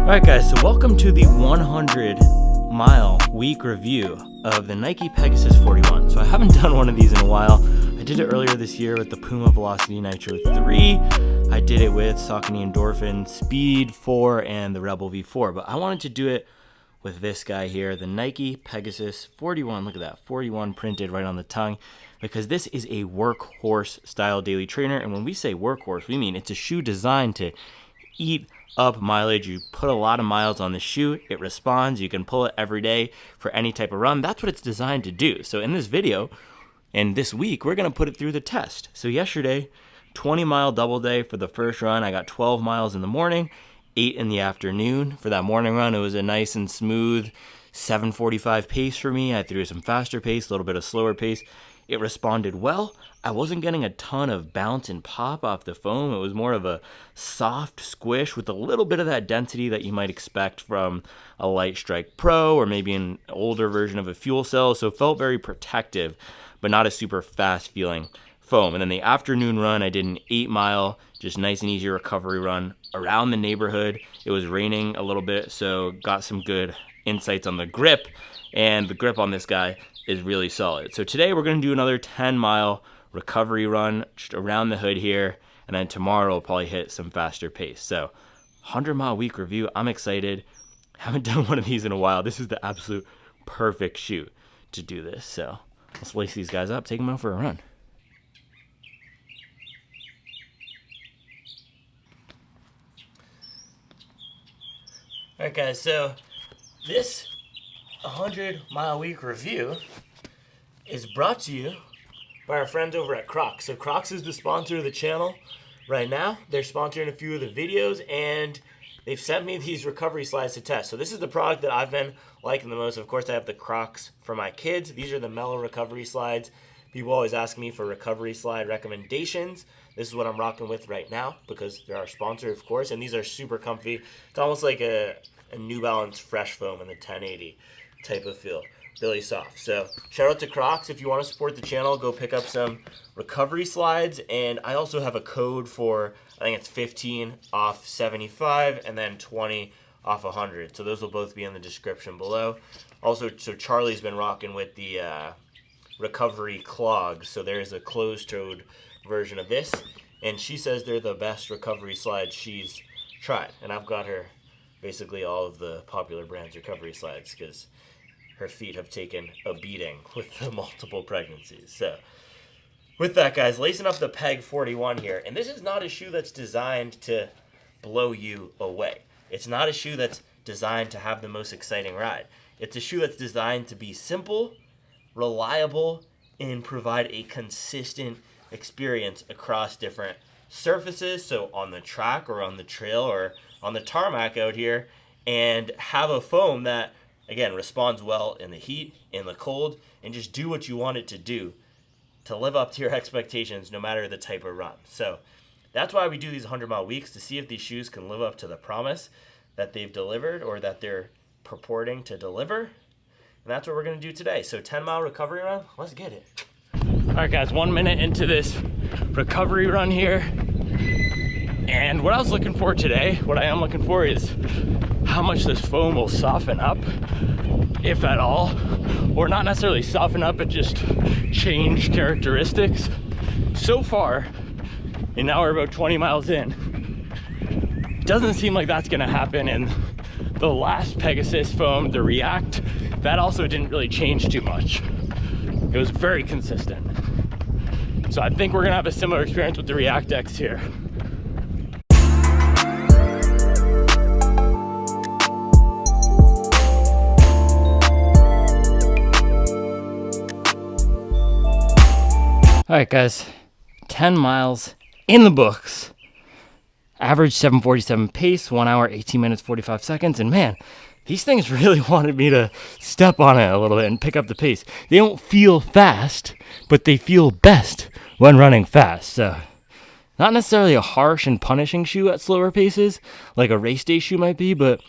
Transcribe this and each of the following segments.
Alright guys, so welcome to the 100 mile week review of the Nike Pegasus 41. So I haven't done one of these in a while. I did it earlier this year with the Puma Velocity Nitro 3. I did it with Saucony Endorphin Speed 4 and the Rebel V4. But I wanted to do it with this guy here, the Nike Pegasus 41. Look at that, 41 printed right on the tongue. Because this is a workhorse style daily trainer. And when we say workhorse, we mean it's a shoe designed to eat up mileage. You put a lot of miles on the shoe, it responds, you can pull it every day for any type of run. That's what it's designed to do. So in this video and this week, we're going to put it through the test. So yesterday, 20-mile double day for the first run. I got 12 miles in the morning, 8 in the afternoon. For that morning run, it was a nice and smooth 7:45 pace for me. I threw some faster pace, a little bit of slower pace. It responded well. I wasn't getting a ton of bounce and pop off the foam. It was more of a soft squish with a little bit of that density that you might expect from a Light Strike Pro or maybe an older version of a Fuel Cell. So it felt very protective, but not a super fast feeling foam. And then the afternoon run, I did an 8-mile, just nice and easy recovery run around the neighborhood. It was raining a little bit, so got some good insights on the grip, and the grip on this guy is really solid. So today we're going to do another 10-mile recovery run just around the hood here, and then tomorrow we'll probably hit some faster pace. So 100-mile week review. I'm excited. Haven't done one of these in a while. This is the absolute perfect shoe to do this. So let's lace these guys up, take them out for a run. All right, guys, so this 100-mile week review is brought to you by our friends over at Crocs. So Crocs is the sponsor of the channel right now. They're sponsoring a few of the videos, and they've sent me these recovery slides to test. So this is the product that I've been liking the most. Of course, I have the Crocs for my kids. These are the Mellow recovery slides. People always ask me for recovery slide recommendations. This is what I'm rocking with right now because they're our sponsor, of course, and these are super comfy. It's almost like a New Balance Fresh Foam in the 1080 type of feel. Really soft. So shout out to Crocs. If you want to support the channel, go pick up some recovery slides. And I also have a code for, I think it's 15 off 75 and then 20 off 100. So those will both be in the description below. Also, so Charlie's been rocking with the recovery clogs. So there's a closed-toed version of this. And she says they're the best recovery slides she's tried. And I've got her basically all of the popular brands recovery slides because her feet have taken a beating with the multiple pregnancies. So with that, guys, lacing up the Peg 41 here. And this is not a shoe that's designed to blow you away. It's not a shoe that's designed to have the most exciting ride. It's a shoe that's designed to be simple, reliable, and provide a consistent experience across different surfaces. So on the track or on the trail or on the tarmac out here, and have a foam that, again, responds well in the heat, in the cold, and just do what you want it to do to live up to your expectations no matter the type of run. So that's why we do these 100-mile weeks, to see if these shoes can live up to the promise that they've delivered or that they're purporting to deliver. And that's what we're going to do today. So 10-mile recovery run, let's get it. All right, guys, 1 minute into this recovery run here. And what I was looking for today, what I am looking for, is how much this foam will soften up, if at all, or not necessarily soften up, but just change characteristics. So far, and now we're about 20 miles in, doesn't seem like that's gonna happen. And the last Pegasus foam, the React, that also didn't really change too much. It was very consistent. So I think we're gonna have a similar experience with the React X here. All right, guys, 10 miles in the books. Average 7:47 pace, 1 hour, 18 minutes, 45 seconds. And man, these things really wanted me to step on it a little bit and pick up the pace. They don't feel fast, but they feel best when running fast. So not necessarily a harsh and punishing shoe at slower paces, like a race day shoe might be, but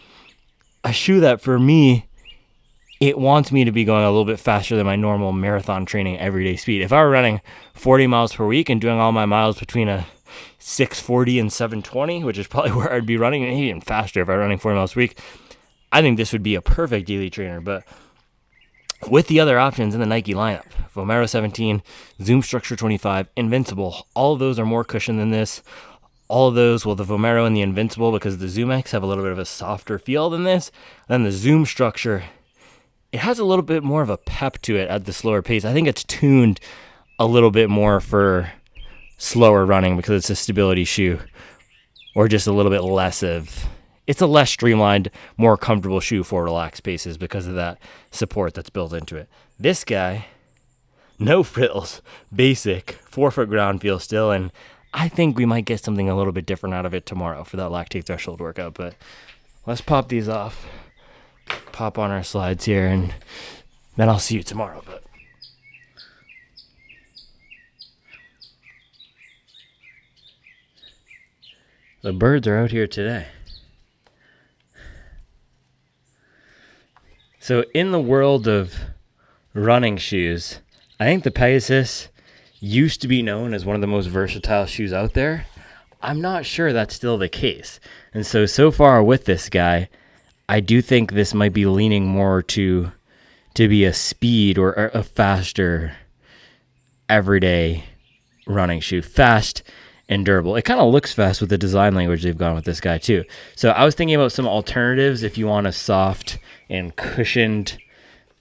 a shoe that for me it wants me to be going a little bit faster than my normal marathon training everyday speed. If I were running 40 miles per week and doing all my miles between a 640 and 720, which is probably where I'd be running, and even faster if I were running 40 miles a week, I think this would be a perfect daily trainer. But with the other options in the Nike lineup, Vomero 17, Zoom Structure 25, Invincible, all of those are more cushion than this. All of those, well, the Vomero and the Invincible, because the Zoom X have a little bit of a softer feel than this. Then the Zoom Structure, it has a little bit more of a pep to it at the slower pace. I think it's tuned a little bit more for slower running because it's a stability shoe, or just a little bit less of, it's a less streamlined, more comfortable shoe for relaxed paces because of that support that's built into it. This guy, no frills, basic, 4-foot ground feel still, and I think we might get something a little bit different out of it tomorrow for that lactate threshold workout. But let's pop these off, pop on our slides here, and then I'll see you tomorrow. But the birds are out here today. So in the world of running shoes, I think the Pegasus used to be known as one of the most versatile shoes out there. I'm not sure that's still the case. And so far with this guy, I do think this might be leaning more to be a speed or a faster everyday running shoe. Fast and durable. It kind of looks fast with the design language they've gone with this guy too. So I was thinking about some alternatives if you want a soft and cushioned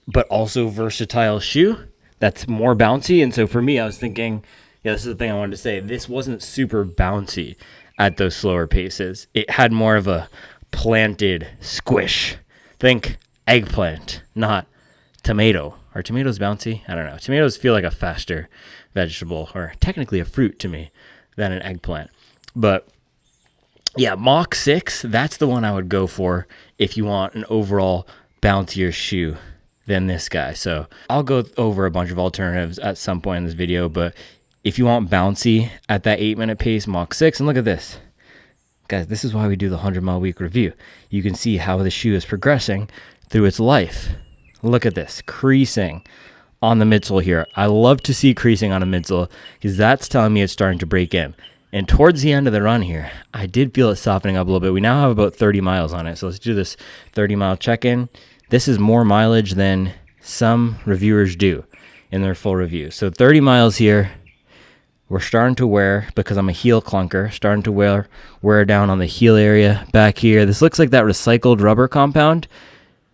but also versatile shoe that's more bouncy. And so for me, I was thinking, yeah, this is the thing I wanted to say. This wasn't super bouncy at those slower paces. It had more of a planted squish. Think eggplant, not tomato. Are tomatoes bouncy? I don't know. Tomatoes feel like a faster vegetable, or technically a fruit to me, than an eggplant. But yeah, Mach 6, that's the one I would go for if you want an overall bouncier shoe than this guy. So I'll go over a bunch of alternatives at some point in this video, but if you want bouncy at that 8-minute pace, Mach 6, and look at this. Guys, this is why we do the 100-mile week review. You can see how the shoe is progressing through its life. Look at this, creasing on the midsole here. I love to see creasing on a midsole because that's telling me it's starting to break in. And towards the end of the run here, I did feel it softening up a little bit. We now have about 30 miles on it. So let's do this 30-mile check-in. This is more mileage than some reviewers do in their full review. So 30 miles here. We're starting to wear, because I'm a heel clunker, starting to wear down on the heel area back here. This looks like that recycled rubber compound.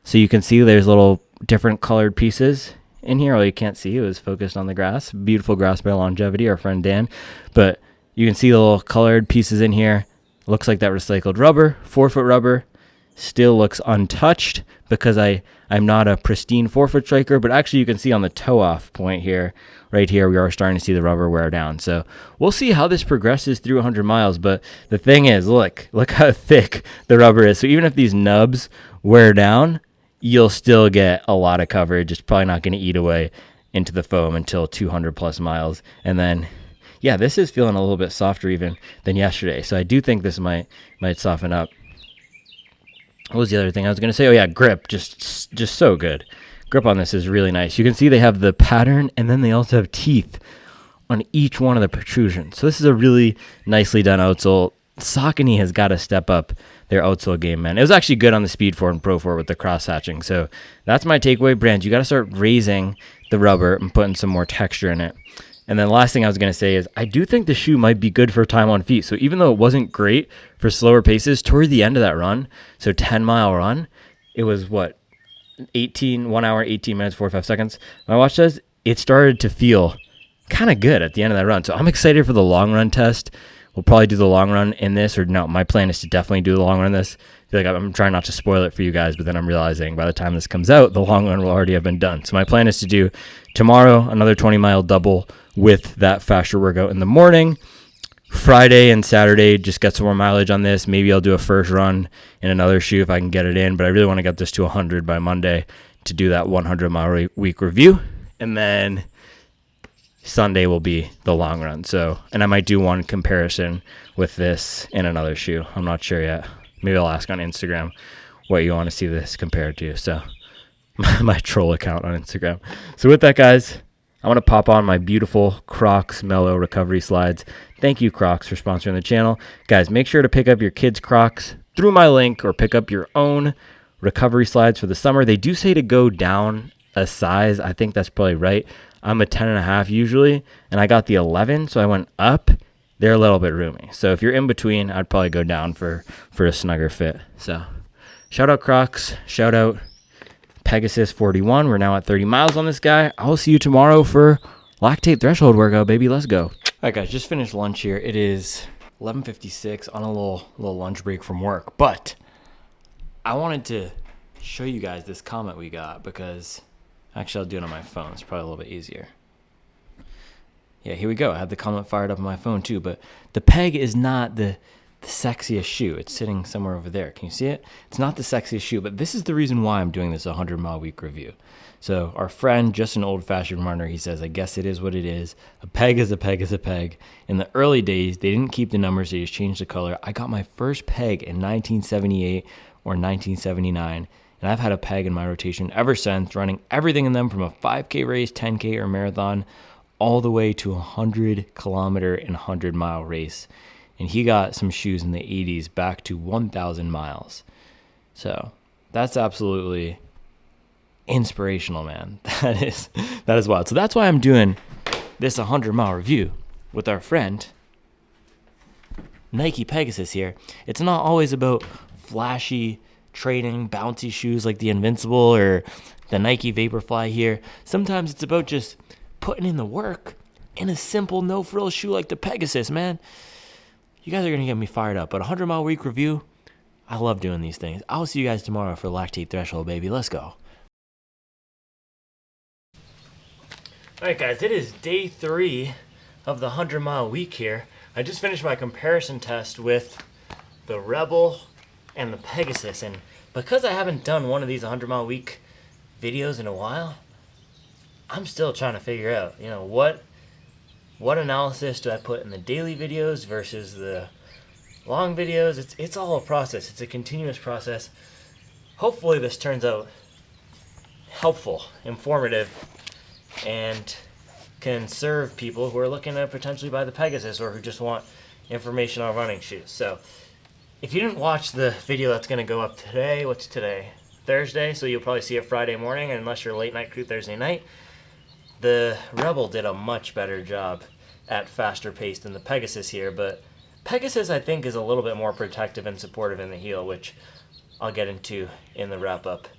So you can see there's little different colored pieces in here. Well, you can't see, it was focused on the grass. Beautiful grass by Longevity, our friend Dan. But you can see the little colored pieces in here. Looks like that recycled rubber, 4-foot rubber. Still looks untouched because I'm not a pristine 4-foot striker, but actually you can see on the toe off point here, right here, we are starting to see the rubber wear down. So we'll see how this progresses through 100 miles. But the thing is, look how thick the rubber is. So even if these nubs wear down, you'll still get a lot of coverage. It's probably not going to eat away into the foam until 200 plus miles. And then, yeah, this is feeling a little bit softer even than yesterday. So I do think this might soften up. What was the other thing I was going to say? Oh, yeah, grip. Just so good. Grip on this is really nice. You can see they have the pattern, and then they also have teeth on each one of the protrusions. So this is a really nicely done outsole. Saucony has got to step up their outsole game, man. It was actually good on the Speed 4 and Pro 4 with the cross-hatching. So that's my takeaway, brands. You got to start raising the rubber and putting some more texture in it. And then last thing I was going to say is I do think the shoe might be good for time on feet. So even though it wasn't great for slower paces, toward the end of that run, so 10-mile run, it was 1 hour, 18 minutes, 45 seconds. My watch says it started to feel kind of good at the end of that run. So I'm excited for the long run test. We'll probably do the long run in this, or no, my plan is to definitely do the long run in this. I feel like I'm trying not to spoil it for you guys, but then I'm realizing by the time this comes out, the long run will already have been done. So my plan is to do tomorrow another 20-mile double with that faster workout in the morning. Friday and Saturday, just get some more mileage on this. Maybe I'll do a first run in another shoe if I can get it in, but I really want to get this to 100 by Monday to do that 100-mile week review. And then Sunday will be the long run. So, and I might do one comparison with this in another shoe. I'm not sure yet. Maybe I'll ask on Instagram what you want to see this compared to. So my troll account on Instagram. So with that, guys, I want to pop on my beautiful Crocs Mellow recovery slides. Thank you, Crocs, for sponsoring the channel. Guys, make sure to pick up your kids' Crocs through my link or pick up your own recovery slides for the summer. They do say to go down a size. I think that's probably right. I'm a 10.5 usually, and I got the 11, so I went up. They're a little bit roomy. So if you're in between, I'd probably go down for a snugger fit. So shout out Crocs. Shout out Pegasus 41. We're now at 30 miles on this guy. I'll see you tomorrow for lactate threshold workout, baby. Let's go. All right, guys, just finished lunch here. It is 11:56 on a little lunch break from work. But I wanted to show you guys this comment we got because actually I'll do it on my phone. It's probably a little bit easier. Yeah, here we go. I had the comment fired up on my phone too, but the Peg is not the sexiest shoe. It's sitting somewhere over there. Can you see it? It's not the sexiest shoe, but this is the reason why I'm doing this 100-mile week review. So our friend, just an old-fashioned runner, he says, I guess it is what it is. A peg is a peg is a peg. In the early days, they didn't keep the numbers. They just changed the color. I got my first Peg in 1978 or 1979, and I've had a Peg in my rotation ever since, running everything in them from a 5K race, 10K, or marathon, all the way to a 100-kilometer and 100-mile race. And he got some shoes in the 80s back to 1,000 miles. So that's absolutely inspirational, man. That is wild. So that's why I'm doing this 100-mile review with our friend Nike Pegasus here. It's not always about flashy training, bouncy shoes like the Invincible or the Nike Vaporfly here. Sometimes it's about just putting in the work in a simple no-frills shoe like the Pegasus, man. You guys are going to get me fired up. But 100-mile week review, I love doing these things. I'll see you guys tomorrow for lactate threshold, baby. Let's go. All right, guys, it is day 3 of the 100-mile week here. I just finished my comparison test with the Rebel and the Pegasus. And because I haven't done one of these 100-mile week videos in a while, I'm still trying to figure out, what analysis do I put in the daily videos versus the long videos. It's all a process. It's a continuous process. Hopefully this turns out helpful, informative, and can serve people who are looking to potentially buy the Pegasus or who just want information on running shoes. So if you didn't watch the video that's going to go up today, what's today? Thursday, so you'll probably see it Friday morning unless you're late night crew Thursday night. The Rebel did a much better job at faster pace than the Pegasus here, but Pegasus I think is a little bit more protective and supportive in the heel, which I'll get into in the wrap-up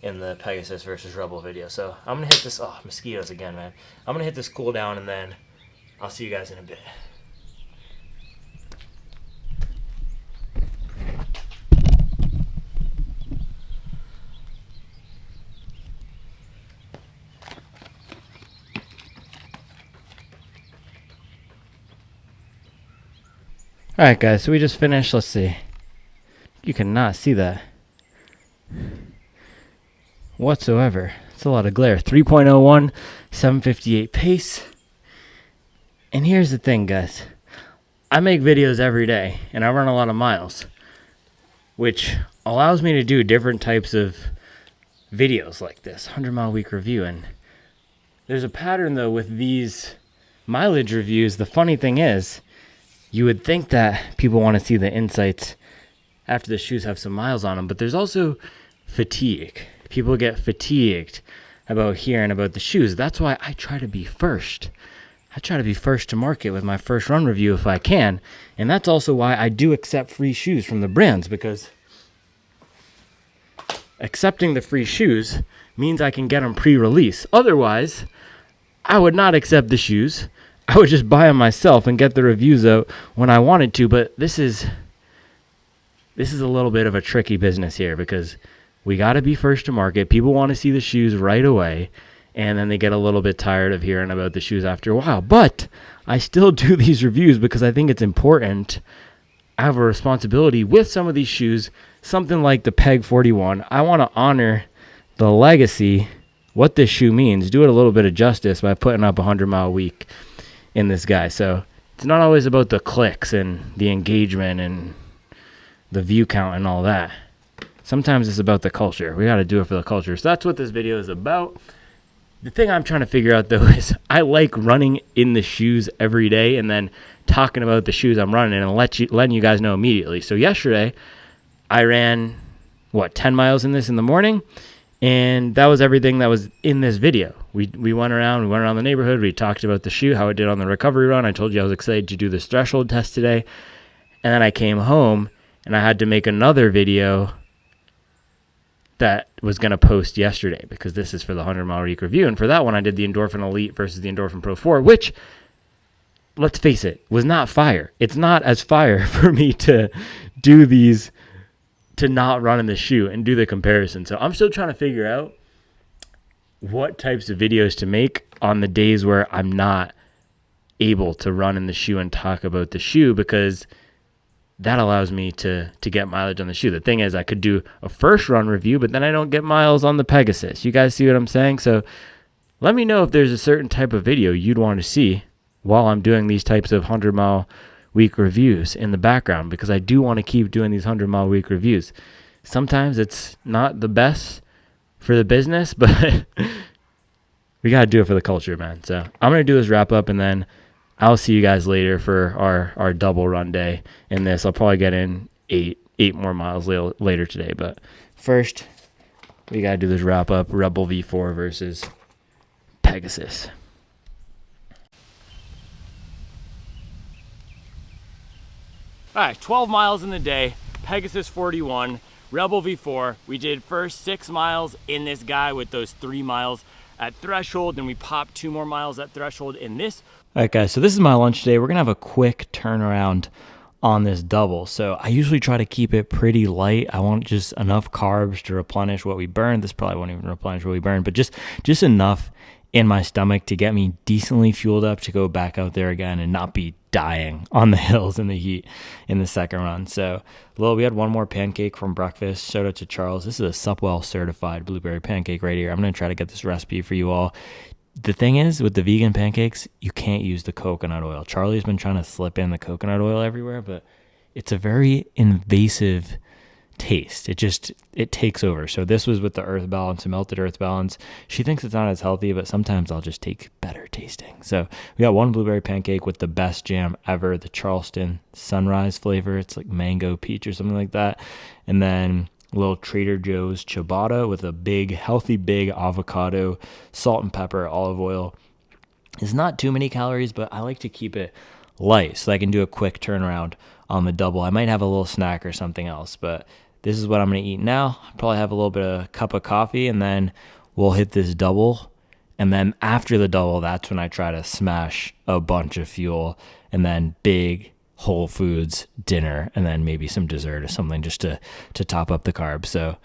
in the Pegasus versus Rebel video. So I'm going to hit this, mosquitoes again, man. I'm going to hit this cool down and then I'll see you guys in a bit. Alright guys, so we just finished. Let's see. You cannot see that whatsoever. It's a lot of glare. 3.01, 758 pace. And here's the thing, guys. I make videos every day, and I run a lot of miles, which allows me to do different types of videos like this, 100-mile week review. And there's a pattern, though, with these mileage reviews. The funny thing is, you would think that people want to see the insights after the shoes have some miles on them, but there's also fatigue. People get fatigued about hearing about the shoes. That's why I try to be first. I try to be first to market with my first run review if I can. And that's also why I do accept free shoes from the brands, because accepting the free shoes means I can get them pre-release. Otherwise, I would not accept the shoes. I would just buy them myself and get the reviews out when I wanted to. But this is a little bit of a tricky business here, because we got to be first to market. People want to see the shoes right away, and then they get a little bit tired of hearing about the shoes after a while. But I still do these reviews because I think it's important. I have a responsibility with some of these shoes, something like the Peg 41. I want to honor the legacy, what this shoe means, do it a little bit of justice by putting up a 100-mile week in this guy. So it's not always about the clicks and the engagement and the view count and all that. Sometimes it's about the culture. We got to do it for the culture. So that's what this video is about. The thing I'm trying to figure out, though, is I like running in the shoes every day and then talking about the shoes I'm running in and letting you guys know immediately. So yesterday, I ran, 10 miles in this in the morning, and that was everything that was in this video. We went around the neighborhood. We talked about the shoe, how it did on the recovery run. I told you I was excited to do this threshold test today. And then I came home, and I had to make another video that was going to post yesterday because this is for the 100 mile week review. And for that one, I did the Endorphin Elite versus the Endorphin Pro 4, which, let's face it, was not fire. It's not as fire for me to do these, to not run in the shoe and do the comparison. So I'm still trying to figure out what types of videos to make on the days where I'm not able to run in the shoe and talk about the shoe, because that allows me to get mileage on the shoe. The thing is, I could do a first run review, but then I don't get miles on the Pegasus. You guys see what I'm saying? So let me know if there's a certain type of video you'd want to see while I'm doing these types of 100 mile week reviews in the background, because I do want to keep doing these 100 mile week reviews. Sometimes it's not the best for the business, but we got to do it for the culture, man. So I'm going to do this wrap up, and then I'll see you guys later for our double run day in this. I'll probably get in eight more miles later today. But first, we got to do this wrap up. Rebel V4 versus Pegasus. All right, 12 miles in the day, Pegasus 41, Rebel V4. We did first 6 miles in this guy with those 3 miles at threshold, and we popped 2 more miles at threshold in this. All right, guys, so this is my lunch today. We're going to have a quick turnaround on this double. So I usually try to keep it pretty light. I want just enough carbs to replenish what we burned. This probably won't even replenish what we burned, but just enough in my stomach to get me decently fueled up to go back out there again and not be dying on the hills in the heat in the second run. So, we had one more pancake from breakfast. Shout out to Charles. This is a Supwell certified blueberry pancake right here. I'm going to try to get this recipe for you all. The thing is, with the vegan pancakes, you can't use the coconut oil. Charlie's been trying to slip in the coconut oil everywhere, but it's a very invasive taste. It takes over. So this was with the earth balance, the melted earth balance. She thinks it's not as healthy, but sometimes I'll just take better tasting. So we got one blueberry pancake with the best jam ever, the Charleston Sunrise flavor. It's like mango peach or something like that. And then a little Trader Joe's ciabatta with a big, healthy, big avocado, salt and pepper, olive oil. It's not too many calories, but I like to keep it light so I can do a quick turnaround on the double. I might have a little snack or something else, but this is what I'm going to eat now. I'll probably have a little bit of a cup of coffee, and then we'll hit this double. And then after the double, that's when I try to smash a bunch of fuel, and then big Whole Foods dinner, and then maybe some dessert or something just to top up the carbs. So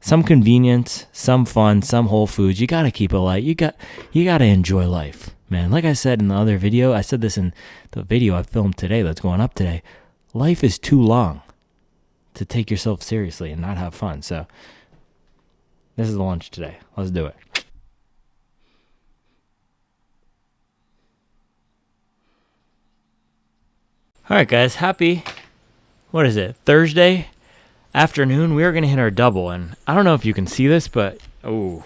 some convenience, some fun, some Whole Foods. You got to keep it light. You got to enjoy life, man. Like I said in the other video, I said this in the video I filmed today that's going up today. Life is too long to take yourself seriously and not have fun. So this is the lunch today. Let's do it. All right, guys, happy, Thursday afternoon. We are going to hit our double, and I don't know if you can see this, but, oh,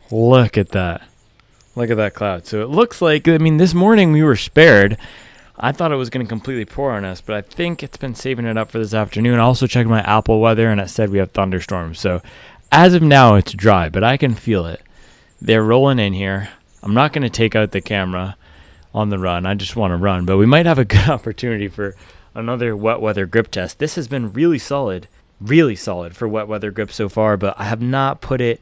look at that. Look at that cloud. So it looks like, this morning we were spared. I thought it was going to completely pour on us, but I think it's been saving it up for this afternoon. I also checked my Apple weather, and it said we have thunderstorms. So as of now, it's dry, but I can feel it. They're rolling in here. I'm not going to take out the camera on the run. I just want to run, but we might have a good opportunity for another wet weather grip test. This has been really solid for wet weather grip so far, but I have not put it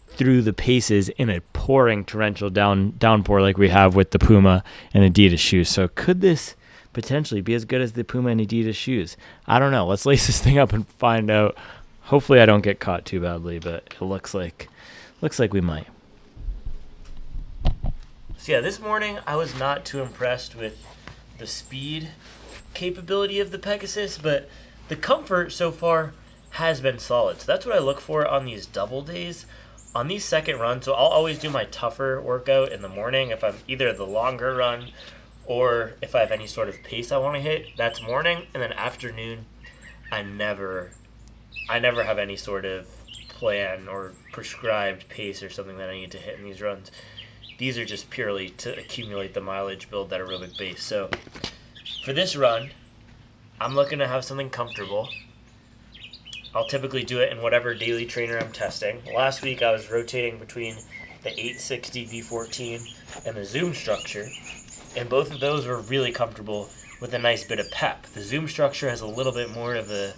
through the paces in a pouring torrential downpour like we have with the Puma and Adidas shoes. So could this potentially be as good as the Puma and Adidas shoes? I don't know. Let's lace this thing up and find out. Hopefully I don't get caught too badly, but it looks like we might. So yeah, this morning I was not too impressed with the speed capability of the Pegasus, but the comfort so far has been solid. So that's what I look for on these double days. On these second runs, so I'll always do my tougher workout in the morning if I'm either the longer run or if I have any sort of pace I want to hit. That's morning, and then afternoon, I never I never have any sort of plan or prescribed pace or something that I need to hit in these runs. These are just purely to accumulate the mileage, build that aerobic base. So for this run, I'm looking to have something comfortable. I'll typically do it in whatever daily trainer I'm testing. Last week I was rotating between the 860 V14 and the Zoom structure, and both of those were really comfortable with a nice bit of pep. The Zoom structure has a little bit more of a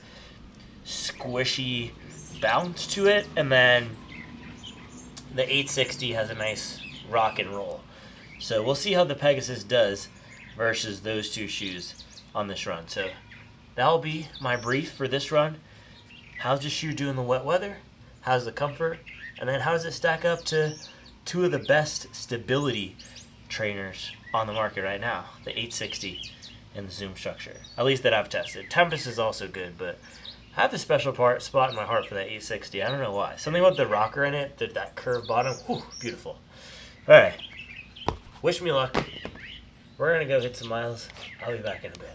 squishy bounce to it, and then the 860 has a nice rock and roll. So we'll see how the Pegasus does versus those two shoes on this run. So that'll be my brief for this run. How's the shoe doing in the wet weather? How's the comfort? And then how does it stack up to two of the best stability trainers on the market right now, the 860 and the Zoom structure, at least that I've tested. Tempest is also good, but I have a special spot in my heart for that 860. I don't know why. Something about the rocker in it, that curved bottom. Whew, beautiful. All right. Wish me luck. We're going to go hit some miles. I'll be back in a bit.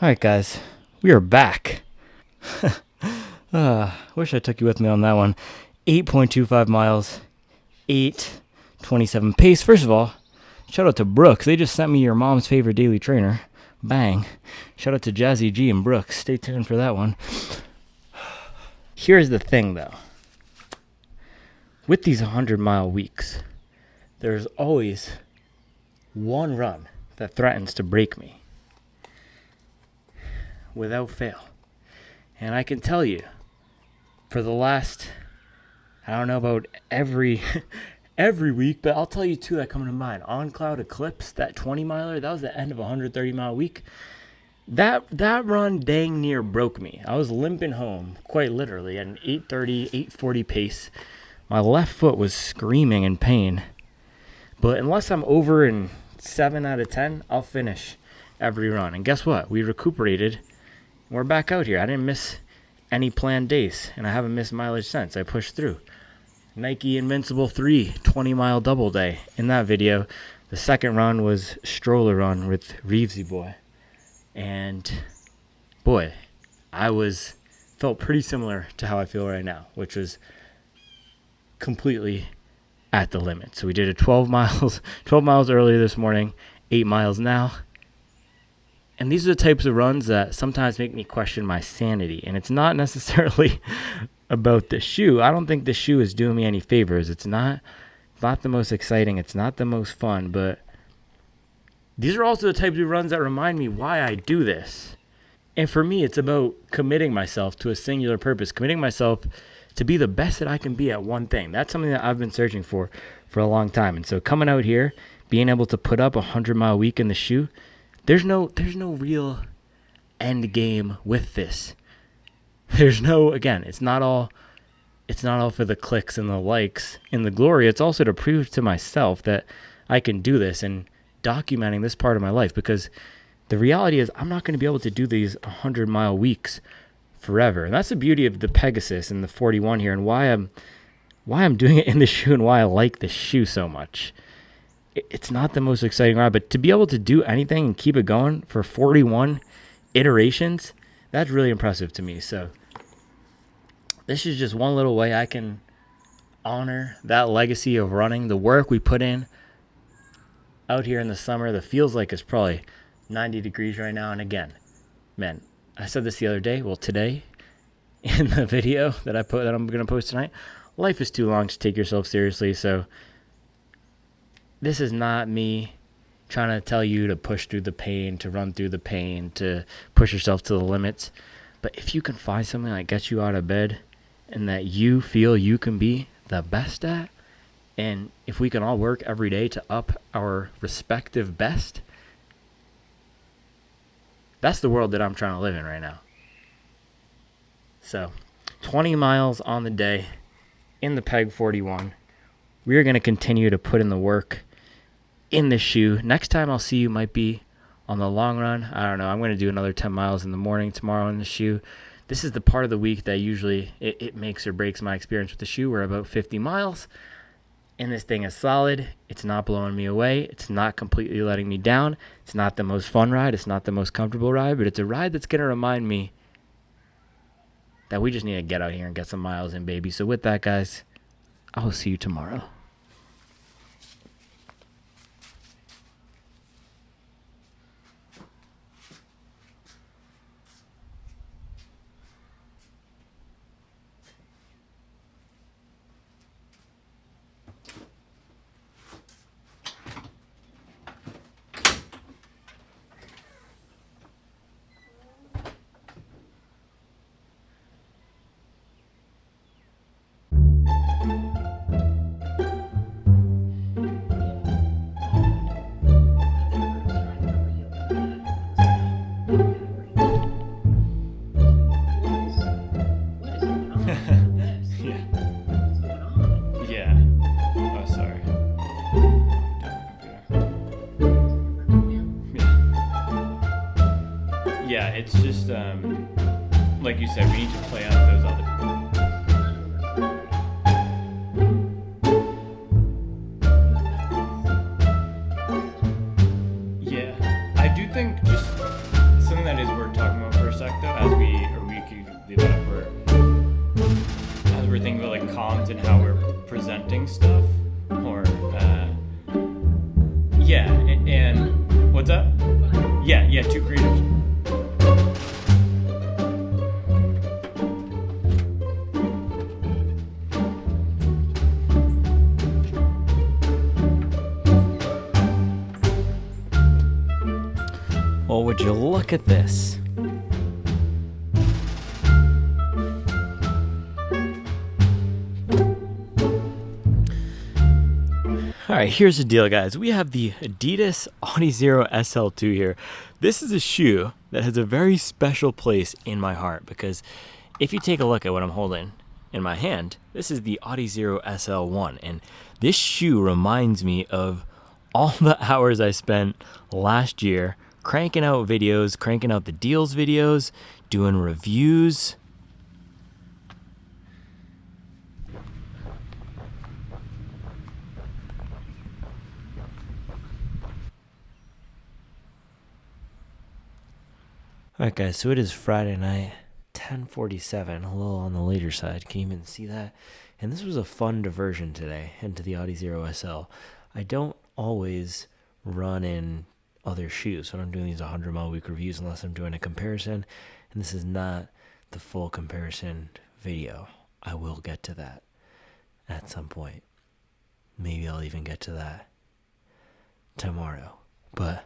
All right, guys, we are back. Wish I took you with me on that one. 8.25 miles, 8:27 pace. First of all, shout out to Brooks. They just sent me your mom's favorite daily trainer. Bang. Shout out to Jazzy G and Brooks. Stay tuned for that one. Here's the thing, though. With these 100-mile weeks, there's always one run that threatens to break me without fail. And I can tell you, for the last, I don't know about every week, but I'll tell you two that come to mind. On Cloud Eclipse, that 20-miler, that was the end of a 130-mile week. That run dang near broke me. I was limping home, quite literally, at an 8:30, 8:40 pace. My left foot was screaming in pain. But unless I'm over in 7 out of 10, I'll finish every run. And guess what? We recuperated. We're back out here. I didn't miss any planned days, and I haven't missed mileage since. I pushed through. Nike Invincible 3 20-mile double day. In that video, the second run was stroller run with Reevesy boy. And boy, felt pretty similar to how I feel right now, which was completely at the limit. So we did a 12 miles earlier this morning, 8 miles now. And these are the types of runs that sometimes make me question my sanity. And it's not necessarily about the shoe. I don't think the shoe is doing me any favors. It's not the most exciting. It's not the most fun. But these are also the types of runs that remind me why I do this. And for me, it's about committing myself to a singular purpose, committing myself to be the best that I can be at one thing. That's something that I've been searching for a long time. And so coming out here, being able to put up a 100-mile week in the shoe, there's no real end game with this. It's not all for the clicks and the likes and the glory. It's also to prove to myself that I can do this and documenting this part of my life, because the reality is I'm not going to be able to do these 100-mile weeks forever. And that's the beauty of the Pegasus and the 41 here, and why I'm doing it in the shoe and why I like the shoe so much. It's not the most exciting ride, but to be able to do anything and keep it going for 41 iterations, that's really impressive to me. So this is just one little way I can honor that legacy of running, the work we put in out here in the summer. That feels like it's probably 90 degrees right now. And again, man, I said this the other day, well, today, in the video that I'm going to post tonight, life is too long to take yourself seriously. So this is not me trying to tell you to push through the pain, to run through the pain, to push yourself to the limits. But if you can find something that gets you out of bed and that you feel you can be the best at, and if we can all work every day to up our respective best, that's the world that I'm trying to live in right now. So 20 miles on the day in the Peg 41. We are going to continue to put in the work in the shoe. Next time I'll see you might be on the long run, I don't know. I'm going to do another 10 miles in the morning tomorrow in the shoe. This is the part of the week that usually it makes or breaks my experience with the shoe. We're about 50 miles, and this thing is solid. It's not blowing me away. It's not completely letting me down. It's not the most fun ride. It's not the most comfortable ride, but it's a ride that's going to remind me that we just need to get out here and get some miles in, baby. So with that, guys, I will see you tomorrow. Yeah. Oh, sorry. Yeah, it's just like you said, we need to play out those other. Yeah, I do think just something that is worth talking about for a sec, though, as we could leave that up, as we're thinking about like comms and how we're presenting stuff, or yeah, and what's up? Yeah, too creative. Well, would you look at this? All right, here's the deal, guys. We have the Adidas Adizero SL2 here. This is a shoe that has a very special place in my heart because if you take a look at what I'm holding in my hand, this is the Adizero SL1, and this shoe reminds me of all the hours I spent last year cranking out videos, cranking out the deals videos, doing reviews. Alright guys, so it is Friday night, 10:47, a little on the later side. Can you even see that? And this was a fun diversion today into the Adizero SL. I don't always run in other shoes when I'm doing these 100-mile week reviews unless I'm doing a comparison, and this is not the full comparison video. I will get to that at some point. Maybe I'll even get to that tomorrow. But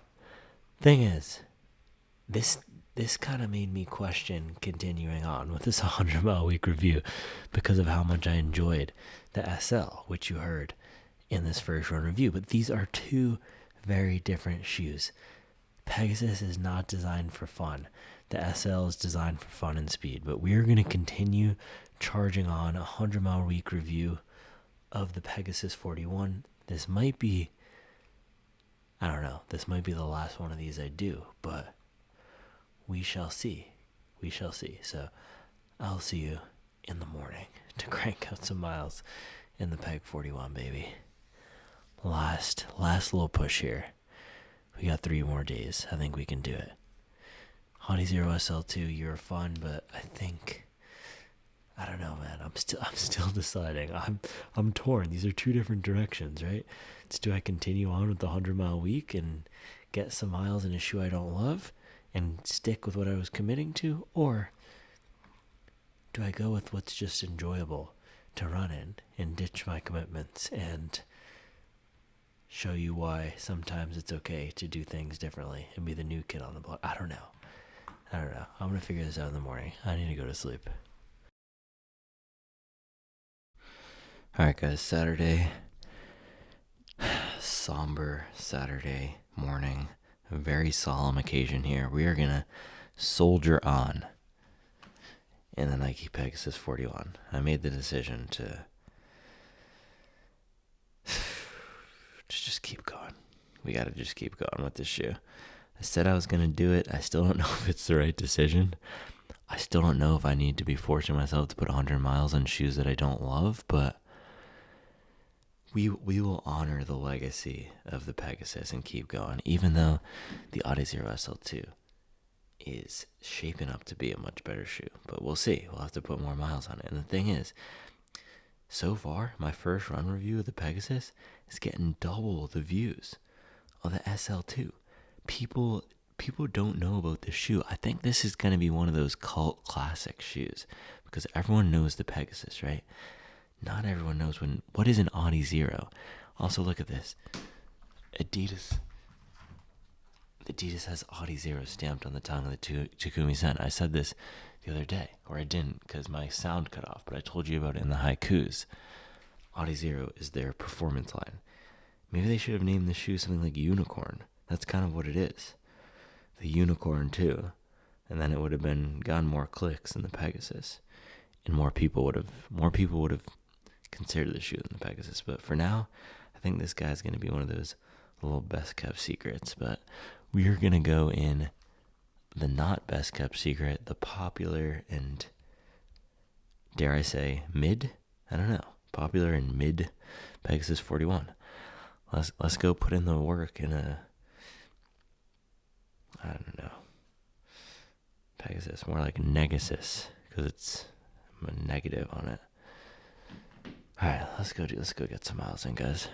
thing is, this kind of made me question continuing on with this 100-mile week review because of how much I enjoyed the SL, which you heard in this first run review. But these are two very different shoes. Pegasus is not designed for fun. The SL is designed for fun and speed. But we're going to continue charging on a 100-mile week review of the Pegasus 41. This might be, I don't know, this might be the last one of these I do, but we shall see. We shall see. So I'll see you in the morning to crank out some miles in the Peg 41, baby. Last little push here. We got 3 more days. I think we can do it. Adizero SL2, you're fun, but I think, I don't know, man. I'm still deciding. I'm torn. These are 2 different directions, right? It's, do I continue on with the 100-mile week and get some miles in a shoe I don't love and stick with what I was committing to, or do I go with what's just enjoyable to run in and ditch my commitments and show you why sometimes it's okay to do things differently and be the new kid on the block? I don't know. I'm going to figure this out in the morning. I need to go to sleep. All right, guys, Saturday. Somber Saturday morning. A very solemn occasion here. We are going to soldier on in the Nike Pegasus 41. I made the decision to just keep going. We got to just keep going with this shoe. I said I was going to do it. I still don't know if it's the right decision. I still don't know if I need to be forcing myself to put 100 miles on shoes that I don't love, but we will honor the legacy of the Pegasus and keep going, even though the Adizero SL2 is shaping up to be a much better shoe. But we'll see. We'll have to put more miles on it. And the thing is, so far, my first run review of the Pegasus is getting double the views of the SL2. People don't know about this shoe. I think this is going to be one of those cult classic shoes because everyone knows the Pegasus, right? Not everyone knows what is an Adizero. Also, look at this. Adidas has Adizero stamped on the tongue of the Takumi Sen. I said this the other day, or I didn't because my sound cut off, but I told you about it in the haikus. Adizero is their performance line. Maybe they should have named the shoe something like Unicorn. That's kind of what it is. The Unicorn too. And then it would have gotten more clicks than the Pegasus. And more people would have considered the shoe than the Pegasus. But for now, I think this guy's going to be one of those little best kept secrets. But we are going to go in the not best kept secret, the popular and, dare I say, mid? I don't know. Popular and mid Pegasus 41. Let's go put in the work in I don't know. Pegasus, more like Negasus, because I'm a negative on it. All right, let's go get some miles in, guys.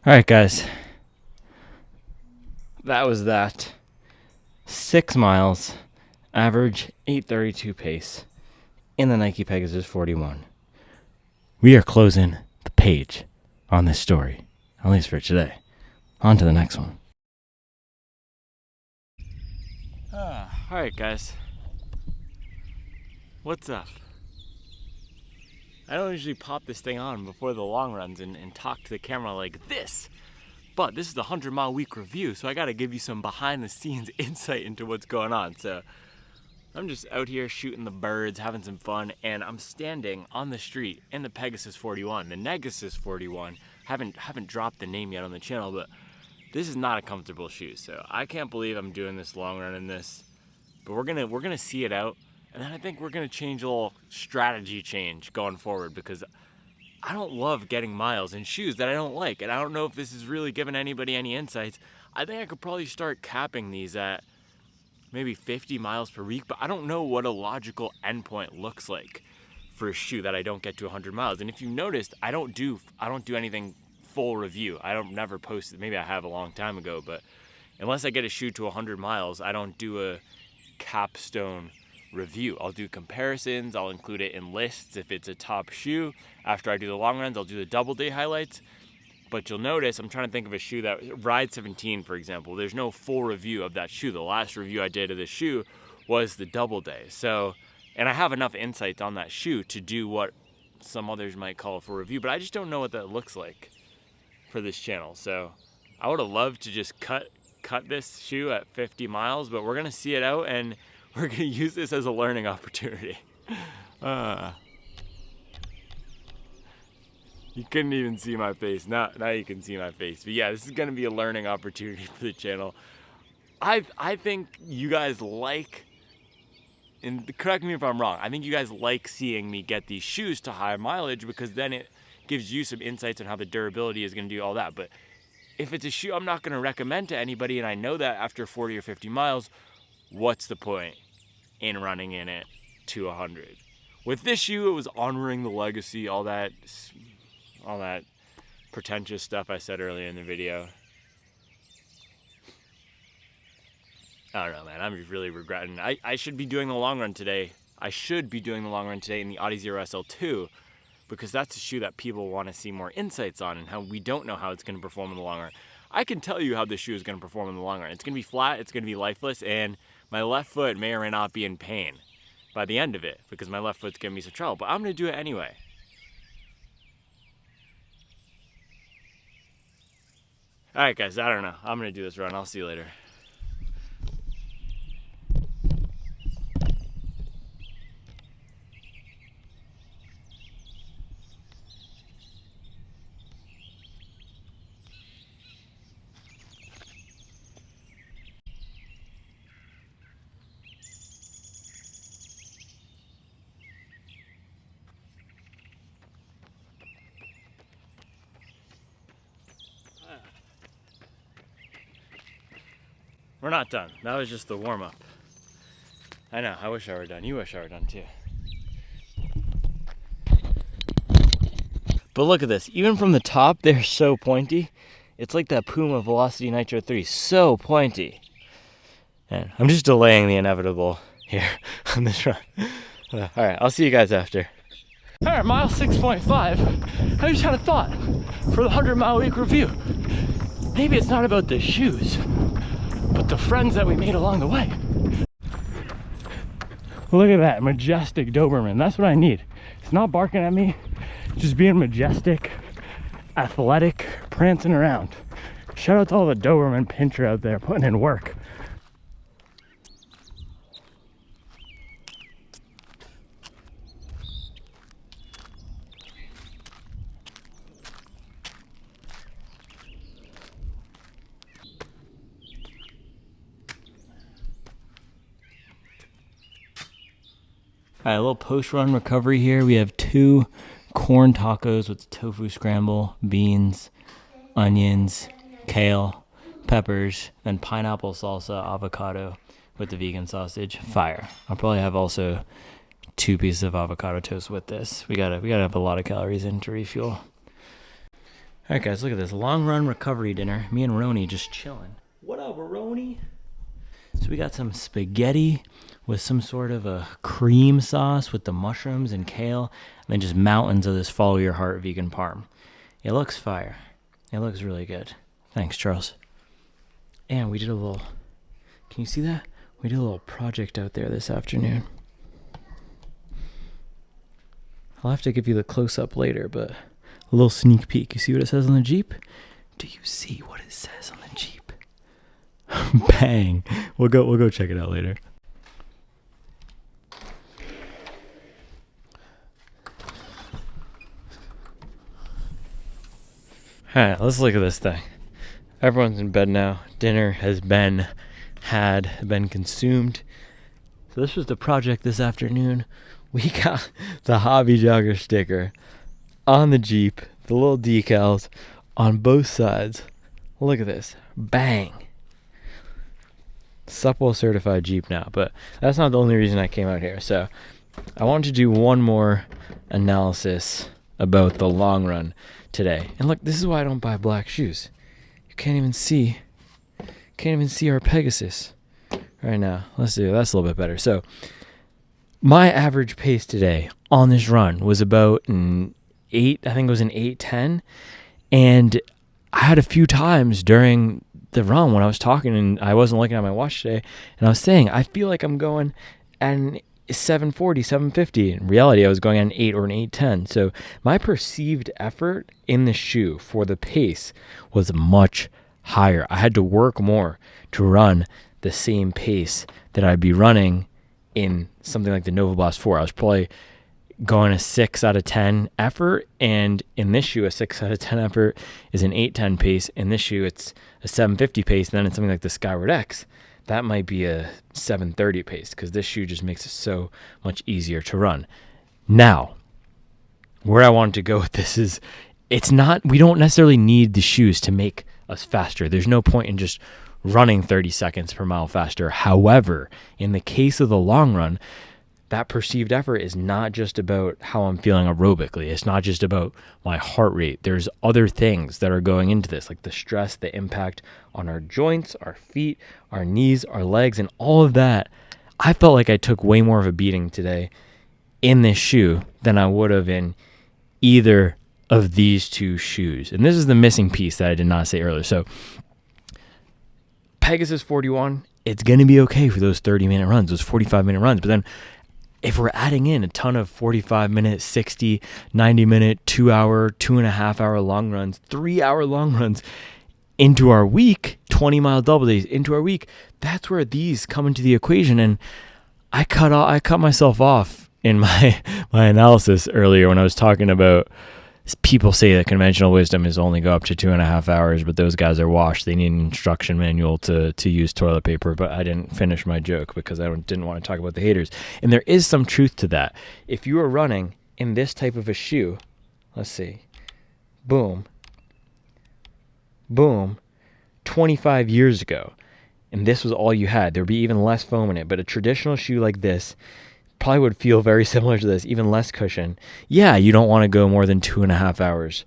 All right, guys. That was that. 6 miles, average 8:32 pace in the Nike Pegasus 41. We are closing the page on this story, at least for today. On to the next one. All right, guys. What's up? I don't usually pop this thing on before the long runs and talk to the camera like this, but this is the 100-mile week review, so I gotta give you some behind the scenes insight into what's going on. So I'm just out here shooting the birds, having some fun, and I'm standing on the street in the Pegasus 41, the Negasus 41. Haven't dropped the name yet on the channel, but this is not a comfortable shoe, so I can't believe I'm doing this long run in this, but we're gonna see it out. And then I think we're going to change a little strategy change going forward because I don't love getting miles in shoes that I don't like. And I don't know if this is really giving anybody any insights. I think I could probably start capping these at maybe 50 miles per week, but I don't know what a logical endpoint looks like for a shoe that I don't get to 100 miles. And if you noticed, I don't do anything full review. Never post it. Maybe I have a long time ago, but unless I get a shoe to 100 miles, I don't do a capstone review. I'll do comparisons, I'll include it in lists if it's a top shoe. After I do the long runs, I'll do the double day highlights. But you'll notice, I'm trying to think of a shoe that, Ride 17 for example, there's no full review of that shoe. The last review I did of this shoe was the double day. So, and I have enough insights on that shoe to do what some others might call a full review, but I just don't know what that looks like for this channel. So I would have loved to just cut cut this shoe at 50 miles, but we're gonna see it out and we're gonna use this as a learning opportunity. You couldn't even see my face. Now you can see my face. But yeah, this is gonna be a learning opportunity for the channel. I think you guys like, and correct me if I'm wrong, I think you guys like seeing me get these shoes to high mileage because then it gives you some insights on how the durability is gonna do all that. But if it's a shoe I'm not gonna recommend to anybody, and I know that after 40 or 50 miles, what's the point in running in it to 100? With this shoe, it was honoring the legacy, all that pretentious stuff I said earlier in the video. I don't know, man. I'm just really regretting. I should be doing the long run today. I should be doing the long run today in the Audi Zero SL2 because that's a shoe that people want to see more insights on and how we don't know how it's going to perform in the long run. I can tell you how this shoe is going to perform in the long run. It's going to be flat, it's going to be lifeless, and my left foot may or may not be in pain by the end of it because my left foot's giving me some trouble, but I'm going to do it anyway. All right, guys, I don't know. I'm going to do this run. I'll see you later. We're not done. That was just the warm-up. I know, I wish I were done. You wish I were done too. But look at this. Even from the top, they're so pointy. It's like that Puma Velocity Nitro 3. So pointy. And I'm just delaying the inevitable here on this run. All right, I'll see you guys after. All right, mile 6.5. I just had a thought for the 100-mile week review. Maybe it's not about the shoes, but the friends that we made along the way. Look at that majestic Doberman. That's what I need. It's not barking at me, just being majestic, athletic, prancing around. Shout out to all the Doberman pincher out there putting in work. All right, a little post-run recovery here. We have 2 corn tacos with tofu scramble, beans, onions, kale, peppers, and pineapple salsa avocado with the vegan sausage. Fire. I'll probably have also 2 pieces of avocado toast with this. We gotta have a lot of calories in to refuel. All right, guys, look at this long run recovery dinner. Me and Roni just chilling. What up, Roni? So we got some spaghetti with some sort of a cream sauce with the mushrooms and kale, and then just mountains of this follow your heart vegan parm. It looks fire. It looks really good. Thanks, Charles. And we did a little, can you see that? We did a little project out there this afternoon. I'll have to give you the close-up later, but a little sneak peek. You see what it says on the Jeep? Do you see what it says on the Jeep? Bang. We'll go check it out later. All right, let's look at this thing. Everyone's in bed now. Dinner has been consumed. So this was the project this afternoon. We got the Hobby Jogger sticker on the Jeep, the little decals on both sides. Look at this. Bang. Supple certified Jeep now, but that's not the only reason I came out here. So I wanted to do one more analysis about the long run today. And look, this is why I don't buy black shoes. You can't even see our Pegasus right now. Let's do that's a little bit better. So my average pace today on this run was about an 8, I think it was an 8:10, and I had a few times during the run when I was talking and I wasn't looking at my watch today, and I was saying I feel like I'm going at an 7:40, 7:50. In reality, I was going at an 8 or an 8:10. So my perceived effort in the shoe for the pace was much higher. I had to work more to run the same pace that I'd be running in something like the Nova Blast 4. I was probably going a 6 out of 10 effort, and in this shoe, a 6 out of 10 effort is an 8:10 pace. In this shoe, it's a 7:50 pace, and then in something like the Skyward X, that might be a 7:30 pace, because this shoe just makes it so much easier to run. Now, where I wanted to go with this is, we don't necessarily need the shoes to make us faster. There's no point in just running 30 seconds per mile faster. However, in the case of the long run, that perceived effort is not just about how I'm feeling aerobically. It's not just about my heart rate. There's other things that are going into this, like the stress, the impact on our joints, our feet, our knees, our legs, and all of that. I felt like I took way more of a beating today in this shoe than I would have in either of these two shoes. And this is the missing piece that I did not say earlier. So Pegasus 41, it's going to be okay for those 30-minute runs, those 45-minute runs. But then if we're adding in a ton of 45-minute, 60, 90-minute, 2-hour, 2.5-hour long runs, 3-hour long runs into our week, 20-mile double days into our week, that's where these come into the equation. And I cut myself off in my analysis earlier when I was talking about people say that conventional wisdom is only go up to 2.5 hours, but those guys are washed. They need an instruction manual to use toilet paper. But I didn't finish my joke because I didn't want to talk about the haters. And there is some truth to that. If you are running in this type of a shoe, let's see, boom, 25 years ago, and this was all you had, there'd be even less foam in it. But a traditional shoe like this probably would feel very similar to this, even less cushion. Yeah, you don't want to go more than 2.5 hours.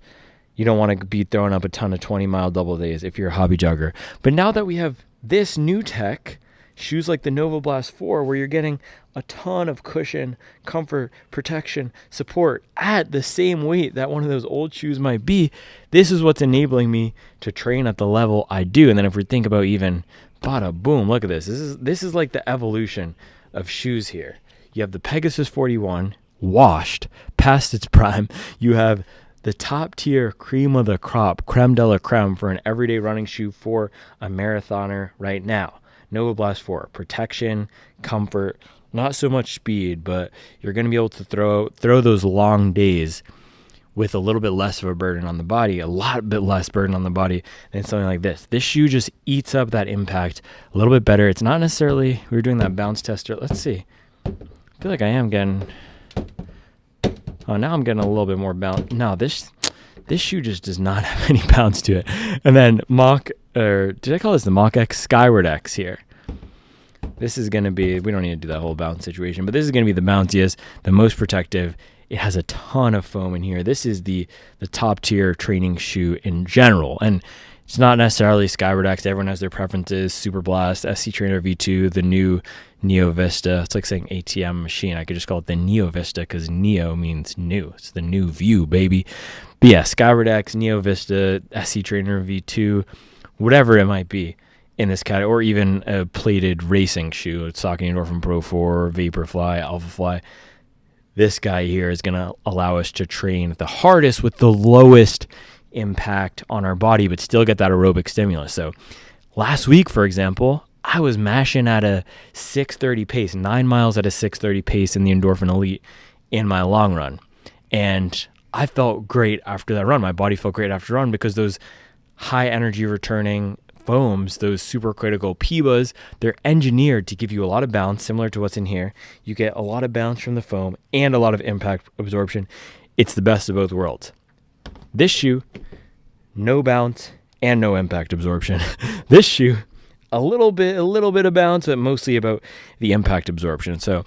You don't want to be throwing up a ton of 20-mile double days if you're a hobby jogger. But now that we have this new tech, shoes like the Nova Blast 4, where you're getting a ton of cushion, comfort, protection, support at the same weight that one of those old shoes might be, this is what's enabling me to train at the level I do. And then if we think about even, bada boom, look at this. This is like the evolution of shoes here. You have the Pegasus 41, washed, past its prime. You have the top tier cream of the crop, creme de la creme for an everyday running shoe for a marathoner right now. Nova Blast 4, protection, comfort, not so much speed, but you're going to be able to throw those long days with a little bit less of a burden on the body, a lot bit less burden on the body than something like this. This shoe just eats up that impact a little bit better. It's not necessarily, we were doing that bounce tester. Let's see. I feel like I am getting, now I'm getting a little bit more bounce. No, this shoe just does not have any bounce to it. And then did I call this the Mach X? Skyward X here. This is going to be, we don't need to do that whole bounce situation, but this is going to be the bounciest, the most protective. It has a ton of foam in here. This is the top tier training shoe in general. And it's not necessarily Skyward X. Everyone has their preferences. Super Blast, SC Trainer V2, the new Neo Vista. It's like saying ATM machine. I could just call it the Neo Vista because Neo means new. It's the new view, baby. But yeah, Skyward X, Neo Vista, SC Trainer V2, whatever it might be in this category, or even a plated racing shoe. It's Saucony Endorphin Pro 4, Vaporfly, Alphafly. This guy here is going to allow us to train the hardest with the lowest impact on our body, but still get that aerobic stimulus. So last week, for example, I was mashing at a 6:30 pace, 9 miles at a 6:30 pace in the Endorphin Elite in my long run. And I felt great after that run. My body felt great after the run because those high energy returning foams, those supercritical PBAs, they're engineered to give you a lot of bounce, similar to what's in here. You get a lot of bounce from the foam and a lot of impact absorption. It's the best of both worlds. This shoe, no bounce and no impact absorption. This shoe, a little bit of bounce, but mostly about the impact absorption. So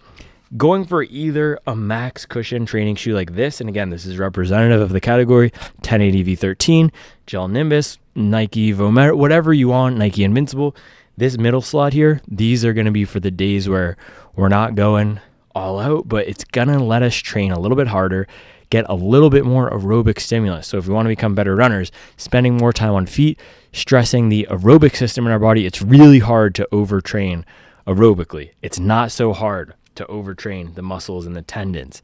going for either a max cushion training shoe like this, and again, this is representative of the category, 1080 V13, Gel Nimbus, Nike Vomero, whatever you want, Nike Invincible. This middle slot here, these are going to be for the days where we're not going all out, but it's going to let us train a little bit harder, get a little bit more aerobic stimulus. So if we want to become better runners, spending more time on feet, stressing the aerobic system in our body, it's really hard to overtrain aerobically. It's not so hard to overtrain the muscles and the tendons.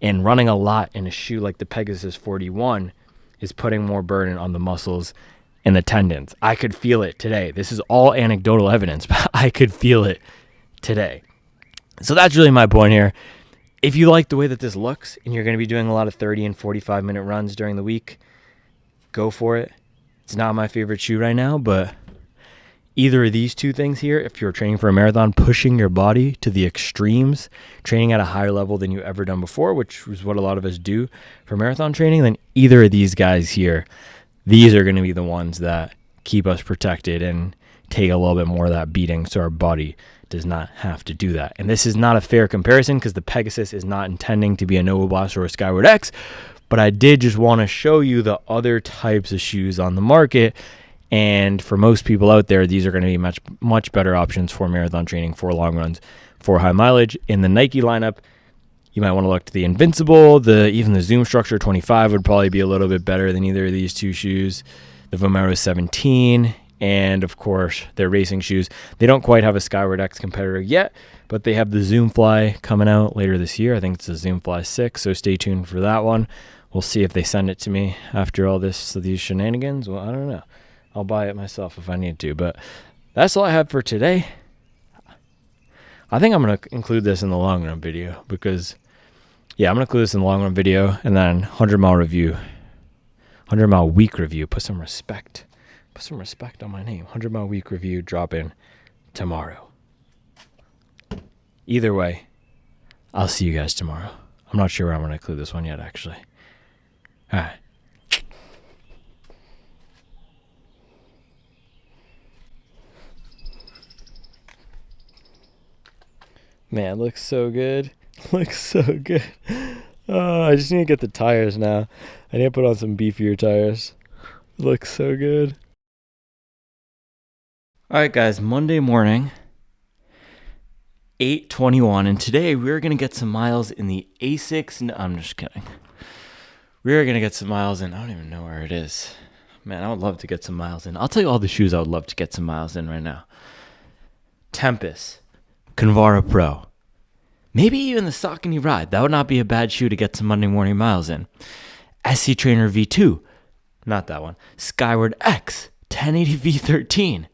And running a lot in a shoe like the Pegasus 41 is putting more burden on the muscles and the tendons. I could feel it today. This is all anecdotal evidence, but I could feel it today. So that's really my point here. If you like the way that this looks and you're going to be doing a lot of 30 and 45-minute runs during the week, go for it. It's not my favorite shoe right now, but either of these two things here, if you're training for a marathon, pushing your body to the extremes, training at a higher level than you've ever done before, which is what a lot of us do for marathon training, then either of these guys here, these are going to be the ones that keep us protected and take a little bit more of that beating so our body does not have to do that. And this is not a fair comparison because the Pegasus is not intending to be a Nova Blast or a Skyward X, but I did just want to show you the other types of shoes on the market. And for most people out there, these are going to be much better options for marathon training, for long runs, for high mileage. In the Nike lineup, you might want to look to the Invincible. Even the Zoom Structure 25 would probably be a little bit better than either of these two shoes. The Vomero 17, and of course, their racing shoes. They don't quite have a Skyward X competitor yet, but they have the Zoom Fly coming out later this year. I think it's the Zoom Fly 6, so stay tuned for that one. We'll see if they send it to me after all these shenanigans. Well, I don't know. I'll buy it myself if I need to, but that's all I have for today. I think I'm going to include this in the long run video because, I'm going to include this in the long run video and then 100-mile review, 100-mile week review. Put some respect on my name. 100-mile week review dropping tomorrow. Either way, I'll see you guys tomorrow. I'm not sure where I'm going to include this one yet, actually. All right. Man, looks so good. Looks so good. Oh, I just need to get the tires now. I need to put on some beefier tires. Looks so good. All right, guys, Monday morning, 8:21, and today we're going to get some miles in the Asics. No, I'm just kidding. We're going to get some miles in. I don't even know where it is. Man, I would love to get some miles in. I'll tell you all the shoes I would love to get some miles in right now. Tempest. Convara Pro. Maybe even the Saucony Ride. That would not be a bad shoe to get some Monday morning miles in. SC Trainer V2. Not that one. Skyward X. 1080 V13.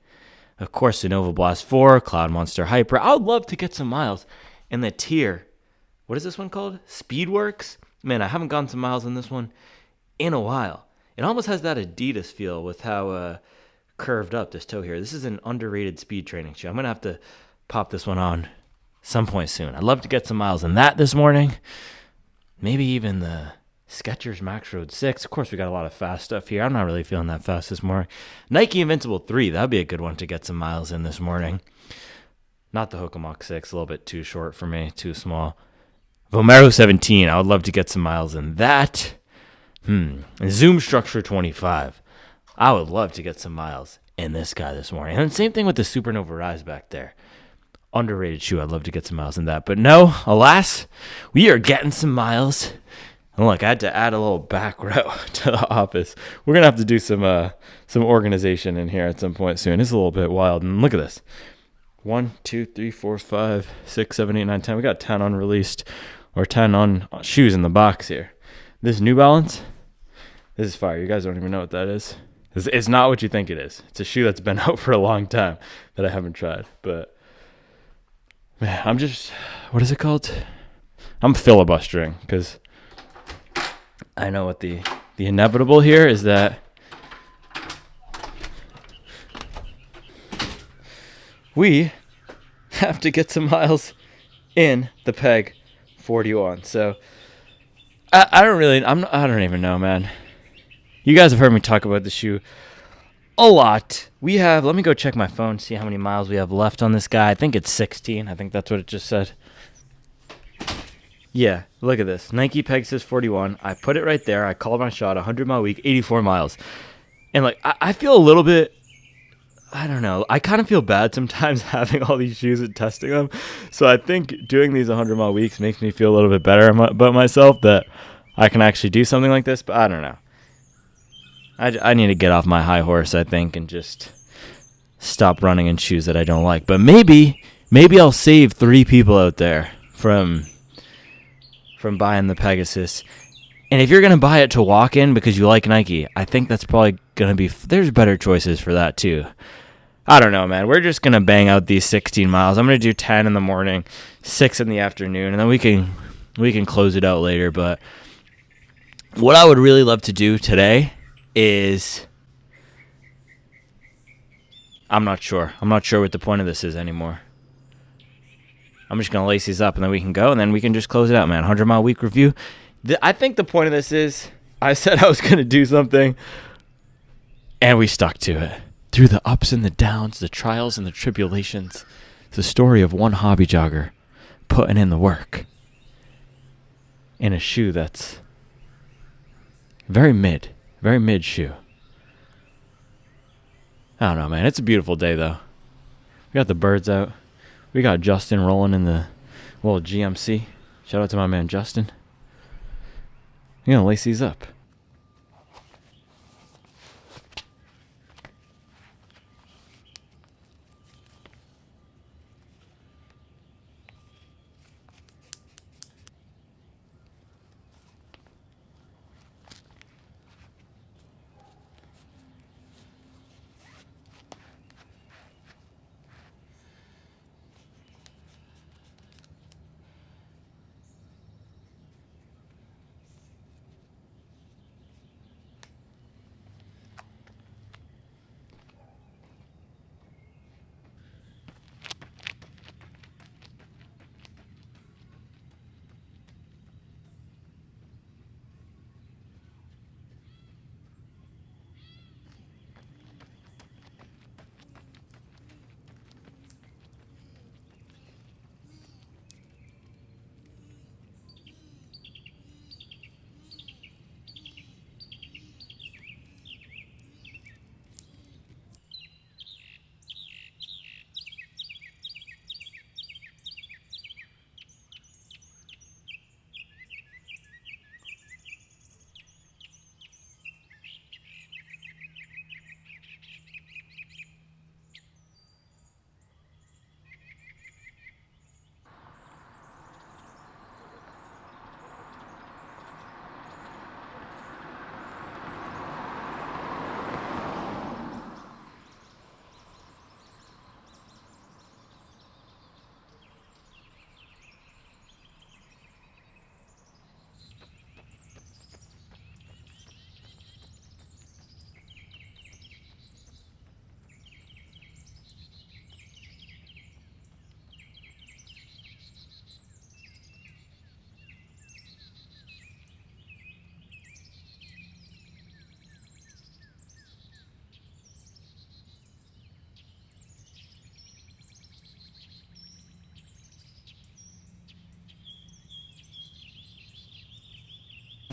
Of course, the Nova Blast 4. Cloud Monster Hyper. I would love to get some miles in the tier. What is this one called? Speedworks? Man, I haven't gotten some miles in this one in a while. It almost has that Adidas feel with how curved up this toe here. This is an underrated speed training shoe. I'm going to have to pop this one on some point soon. I'd love to get some miles in that this morning. Maybe even the Skechers Max Road 6. Of course, we got a lot of fast stuff here. I'm not really feeling that fast this morning. Nike Invincible 3. That'd be a good one to get some miles in this morning. Not the Hokamok 6. A little bit too short for me. Too small. Vomero 17. I would love to get some miles in that. Zoom Structure 25. I would love to get some miles in this guy this morning. And same thing with the Supernova Rise back there. Underrated shoe. I'd love to get some miles in that. But no, alas, we are getting some miles. And look, I had to add a little back row to the office. We're going to have to do some organization in here at some point soon. It's a little bit wild. And look at this. 1, 2, 3, 4, 5, 6, 7, 8, 9, 10. We got 10 unreleased or 10 on shoes in the box here. This New Balance, this is fire. You guys don't even know what that is. It's not what you think it is. It's a shoe that's been out for a long time that I haven't tried. But man, I'm just, what is it called? I'm filibustering because I know what the inevitable here is that we have to get some miles in the Peg 41. So I don't even know, man. You guys have heard me talk about the shoe a lot. Let me go check my phone, see how many miles we have left on this guy. I think it's 16. I think that's what it just said. Yeah, look at this. Nike Pegasus 41. I put it right there. I called my shot, 100-mile week, 84 miles. And, I feel a little bit, I don't know. I kind of feel bad sometimes having all these shoes and testing them. So I think doing these 100-mile weeks makes me feel a little bit better about myself that I can actually do something like this. But I don't know. I need to get off my high horse, I think, and just stop running in shoes that I don't like. But maybe I'll save 3 people out there from buying the Pegasus. And if you're going to buy it to walk in because you like Nike, I think that's probably there's better choices for that too. I don't know, man. We're just going to bang out these 16 miles. I'm going to do 10 in the morning, 6 in the afternoon, and then we can close it out later. But what I would really love to do today is, I'm not sure. I'm not sure what the point of this is anymore. I'm just going to lace these up, and then we can go, and then we can just close it out, man. 100-mile week review. I think the point of this is, I said I was going to do something, and we stuck to it. Through the ups and the downs, the trials and the tribulations, it's the story of one hobby jogger putting in the work in a shoe that's very mid shoe. I don't know, man. It's a beautiful day, though. We got the birds out. We got Justin rolling in the little GMC. Shout out to my man, Justin. I'm going to lace these up.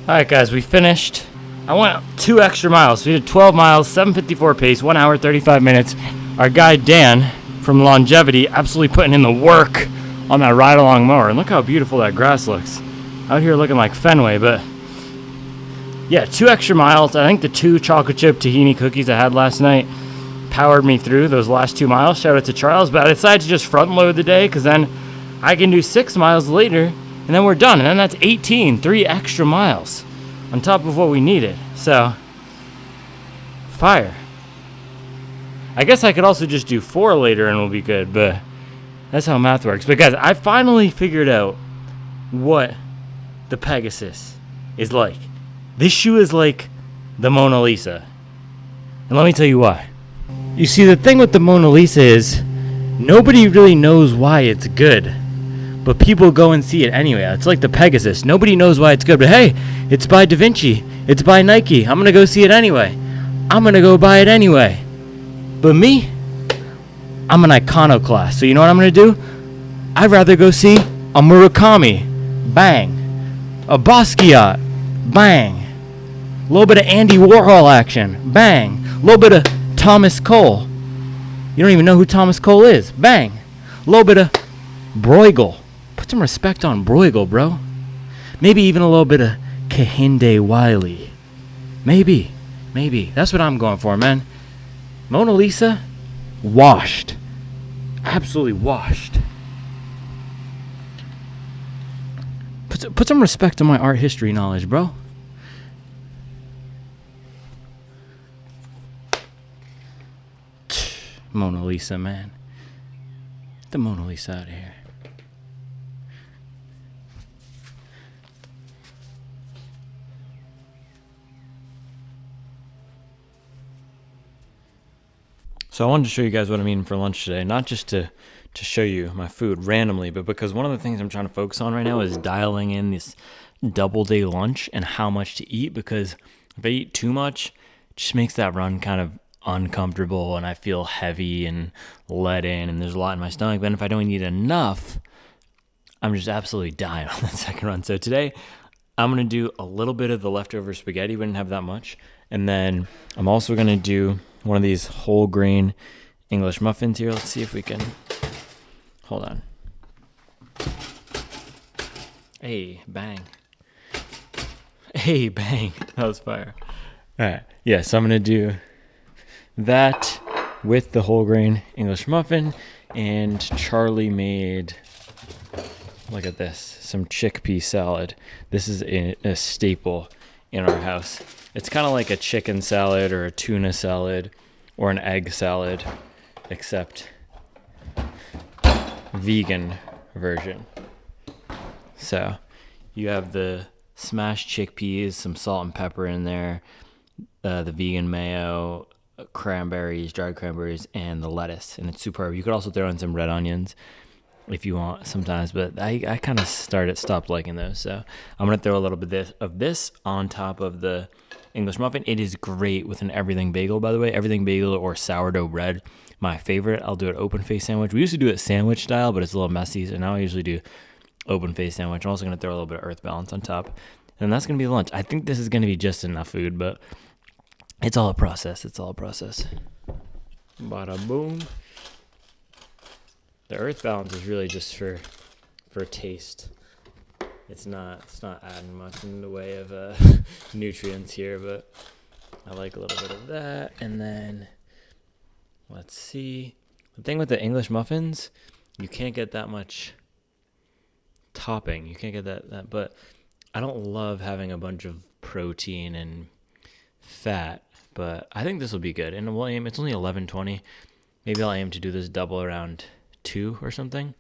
All right, guys, we finished. I went 2 extra miles. We did 12 miles, 7:54 pace, 1 hour, 35 minutes. Our guy, Dan, from Longevity, absolutely putting in the work on that ride-along mower. And look how beautiful that grass looks. Out here looking like Fenway, but yeah, 2 extra miles. I think the 2 chocolate chip tahini cookies I had last night powered me through those last 2 miles. Shout out to Charles. But I decided to just front load the day because then I can do 6 miles later and then we're done. And then that's 18, 3 extra miles on top of what we needed. So, fire. I guess I could also just do 4 later and we'll be good, but that's how math works. But guys, I finally figured out what the Pegasus is like. This shoe is like the Mona Lisa. And let me tell you why. You see, the thing with the Mona Lisa is nobody really knows why it's good, but people go and see it anyway. It's like the Pegasus. Nobody knows why it's good, but hey, it's by Da Vinci. It's by Nike. I'm going to go see it anyway. I'm going to go buy it anyway. But me, I'm an iconoclast. So you know what I'm going to do? I'd rather go see a Murakami. Bang. A Basquiat. Bang. A little bit of Andy Warhol action. Bang. A little bit of Thomas Cole. You don't even know who Thomas Cole is. Bang. A little bit of Bruegel. Put some respect on Bruegel, bro. Maybe even a little bit of Kehinde Wiley. Maybe. That's what I'm going for, man. Mona Lisa, washed. Absolutely washed. Put some respect on my art history knowledge, bro. Mona Lisa, man. Get the Mona Lisa out of here. So I wanted to show you guys what I'm eating for lunch today, not just to show you my food randomly, but because one of the things I'm trying to focus on right now is dialing in this double day lunch and how much to eat, because if I eat too much, it just makes that run kind of uncomfortable and I feel heavy and let in and there's a lot in my stomach. But if I don't eat enough, I'm just absolutely dying on that second run. So today I'm going to do a little bit of the leftover spaghetti. We didn't have that much. And then I'm also going to do one of these whole grain English muffins here. Let's see if we can, hold on. Hey, bang. Hey, bang. That was fire. All right. Yeah, so I'm going to do that with the whole grain English muffin. And Charlie made, look at this, some chickpea salad. This is a staple in our house. It's kind of like a chicken salad or a tuna salad or an egg salad, except vegan version. So you have the smashed chickpeas, some salt and pepper in there, the vegan mayo, cranberries, dried cranberries, and the lettuce, and it's superb. You could also throw in some red onions if you want sometimes, but I kind of stopped liking those. So I'm going to throw a little bit of this on top of the English muffin. It is great with an everything bagel, by the way. Everything bagel or sourdough bread, my favorite. I'll do an open face sandwich. We used to do it sandwich style, but it's a little messy, so now I usually do open face sandwich. I'm also going to throw a little bit of earth balance on top, and that's going to be lunch. I think this is going to be just enough food, but it's all a process. Bada boom. The earth balance is really just for taste. It's not adding much in the way of nutrients here, but I like a little bit of that. And then let's see. The thing with the English muffins, you can't get that much topping. You can't get that, but I don't love having a bunch of protein and fat, but I think this will be good. And we'll aim, it's only 11:20. Maybe I'll aim to do this double around 2 or something.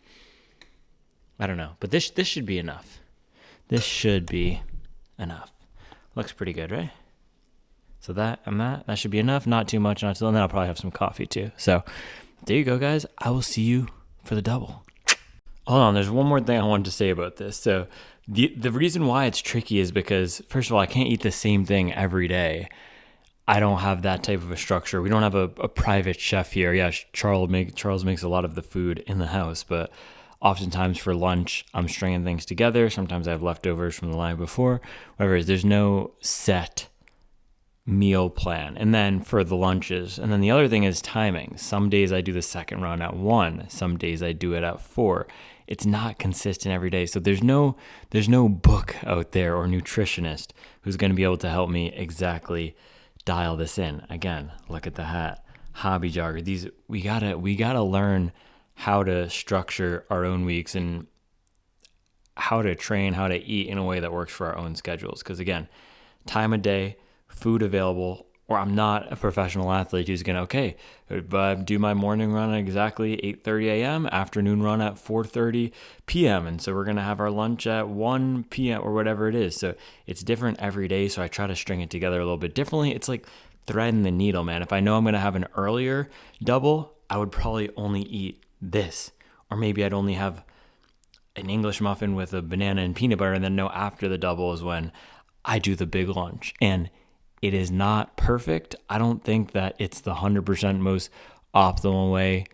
I don't know, but this should be enough. This should be enough. Looks pretty good, right? So that should be enough. Not too much, not too little. And then I'll probably have some coffee too. So there you go, guys. I will see you for the double. Hold on, there's one more thing I wanted to say about this. So the reason why it's tricky is because, first of all, I can't eat the same thing every day. I don't have that type of a structure. We don't have a private chef here. Yeah, Charles makes a lot of the food in the house, but oftentimes for lunch, I'm stringing things together. Sometimes I have leftovers from the night before. Whatever, there's no set meal plan. And then for the lunches, and then the other thing is timing. Some days I do the second run at 1. Some days I do it at 4. It's not consistent every day. So there's no book out there or nutritionist who's going to be able to help me exactly dial this in. Again, look at the hat. Hobby jogger. We gotta learn how to structure our own weeks and how to train, how to eat in a way that works for our own schedules. Because again, time of day, food available, or I'm not a professional athlete who's going to, do my morning run at exactly 8:30 a.m., afternoon run at 4:30 p.m. And so we're going to have our lunch at 1 p.m. or whatever it is. So it's different every day. So I try to string it together a little bit differently. It's like threading the needle, man. If I know I'm going to have an earlier double, I would probably only eat this, or maybe I'd only have an English muffin with a banana and peanut butter, and then know after the double is when I do the big lunch. And it is not perfect. I don't think that it's the 100% most optimal way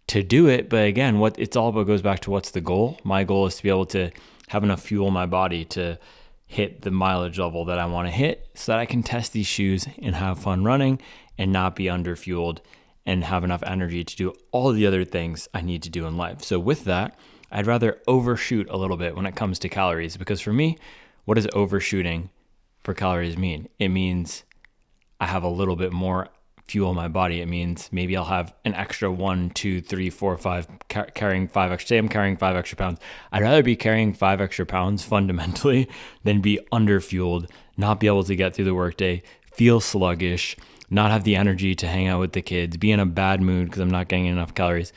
to do it. But again, what it's all about goes back to what's the goal. My goal is to be able to have enough fuel in my body to hit the mileage level that I want to hit so that I can test these shoes and have fun running and not be underfueled and have enough energy to do all the other things I need to do in life. So with that, I'd rather overshoot a little bit when it comes to calories, because for me, what does overshooting for calories mean? It means I have a little bit more fuel in my body. It means maybe I'll have an extra 1, 2, 3, 4, 5, carrying 5 extra. Say I'm carrying 5 extra pounds. I'd rather be carrying 5 extra pounds fundamentally than be underfueled, not be able to get through the workday, feel sluggish, not have the energy to hang out with the kids, be in a bad mood because I'm not getting enough calories.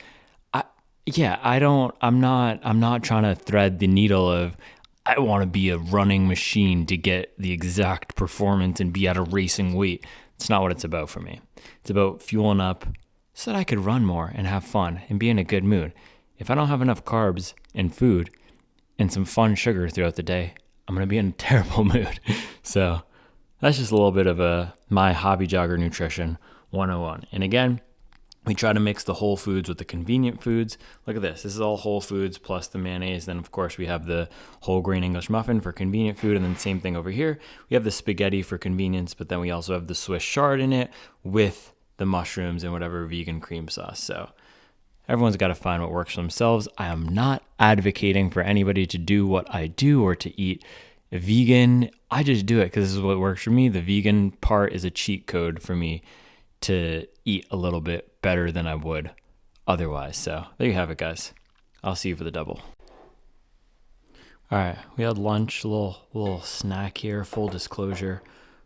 I'm not trying to thread the needle of I want to be a running machine to get the exact performance and be at a racing weight. It's not what it's about for me. It's about fueling up so that I could run more and have fun and be in a good mood. If I don't have enough carbs and food and some fun sugar throughout the day, I'm going to be in a terrible mood. So that's just a little bit of my hobby jogger nutrition 101. And again, we try to mix the whole foods with the convenient foods. Look at this. This is all whole foods plus the mayonnaise. Then, of course, we have the whole grain English muffin for convenient food. And then same thing over here. We have the spaghetti for convenience, but then we also have the Swiss chard in it with the mushrooms and whatever vegan cream sauce. So everyone's got to find what works for themselves. I am not advocating for anybody to do what I do or to eat vegan. I just do it because this is what works for me. The vegan part is a cheat code for me to eat a little bit better than I would otherwise. So there you have it, guys. I'll see you for the double. All right, we had lunch, a little snack here. Full disclosure,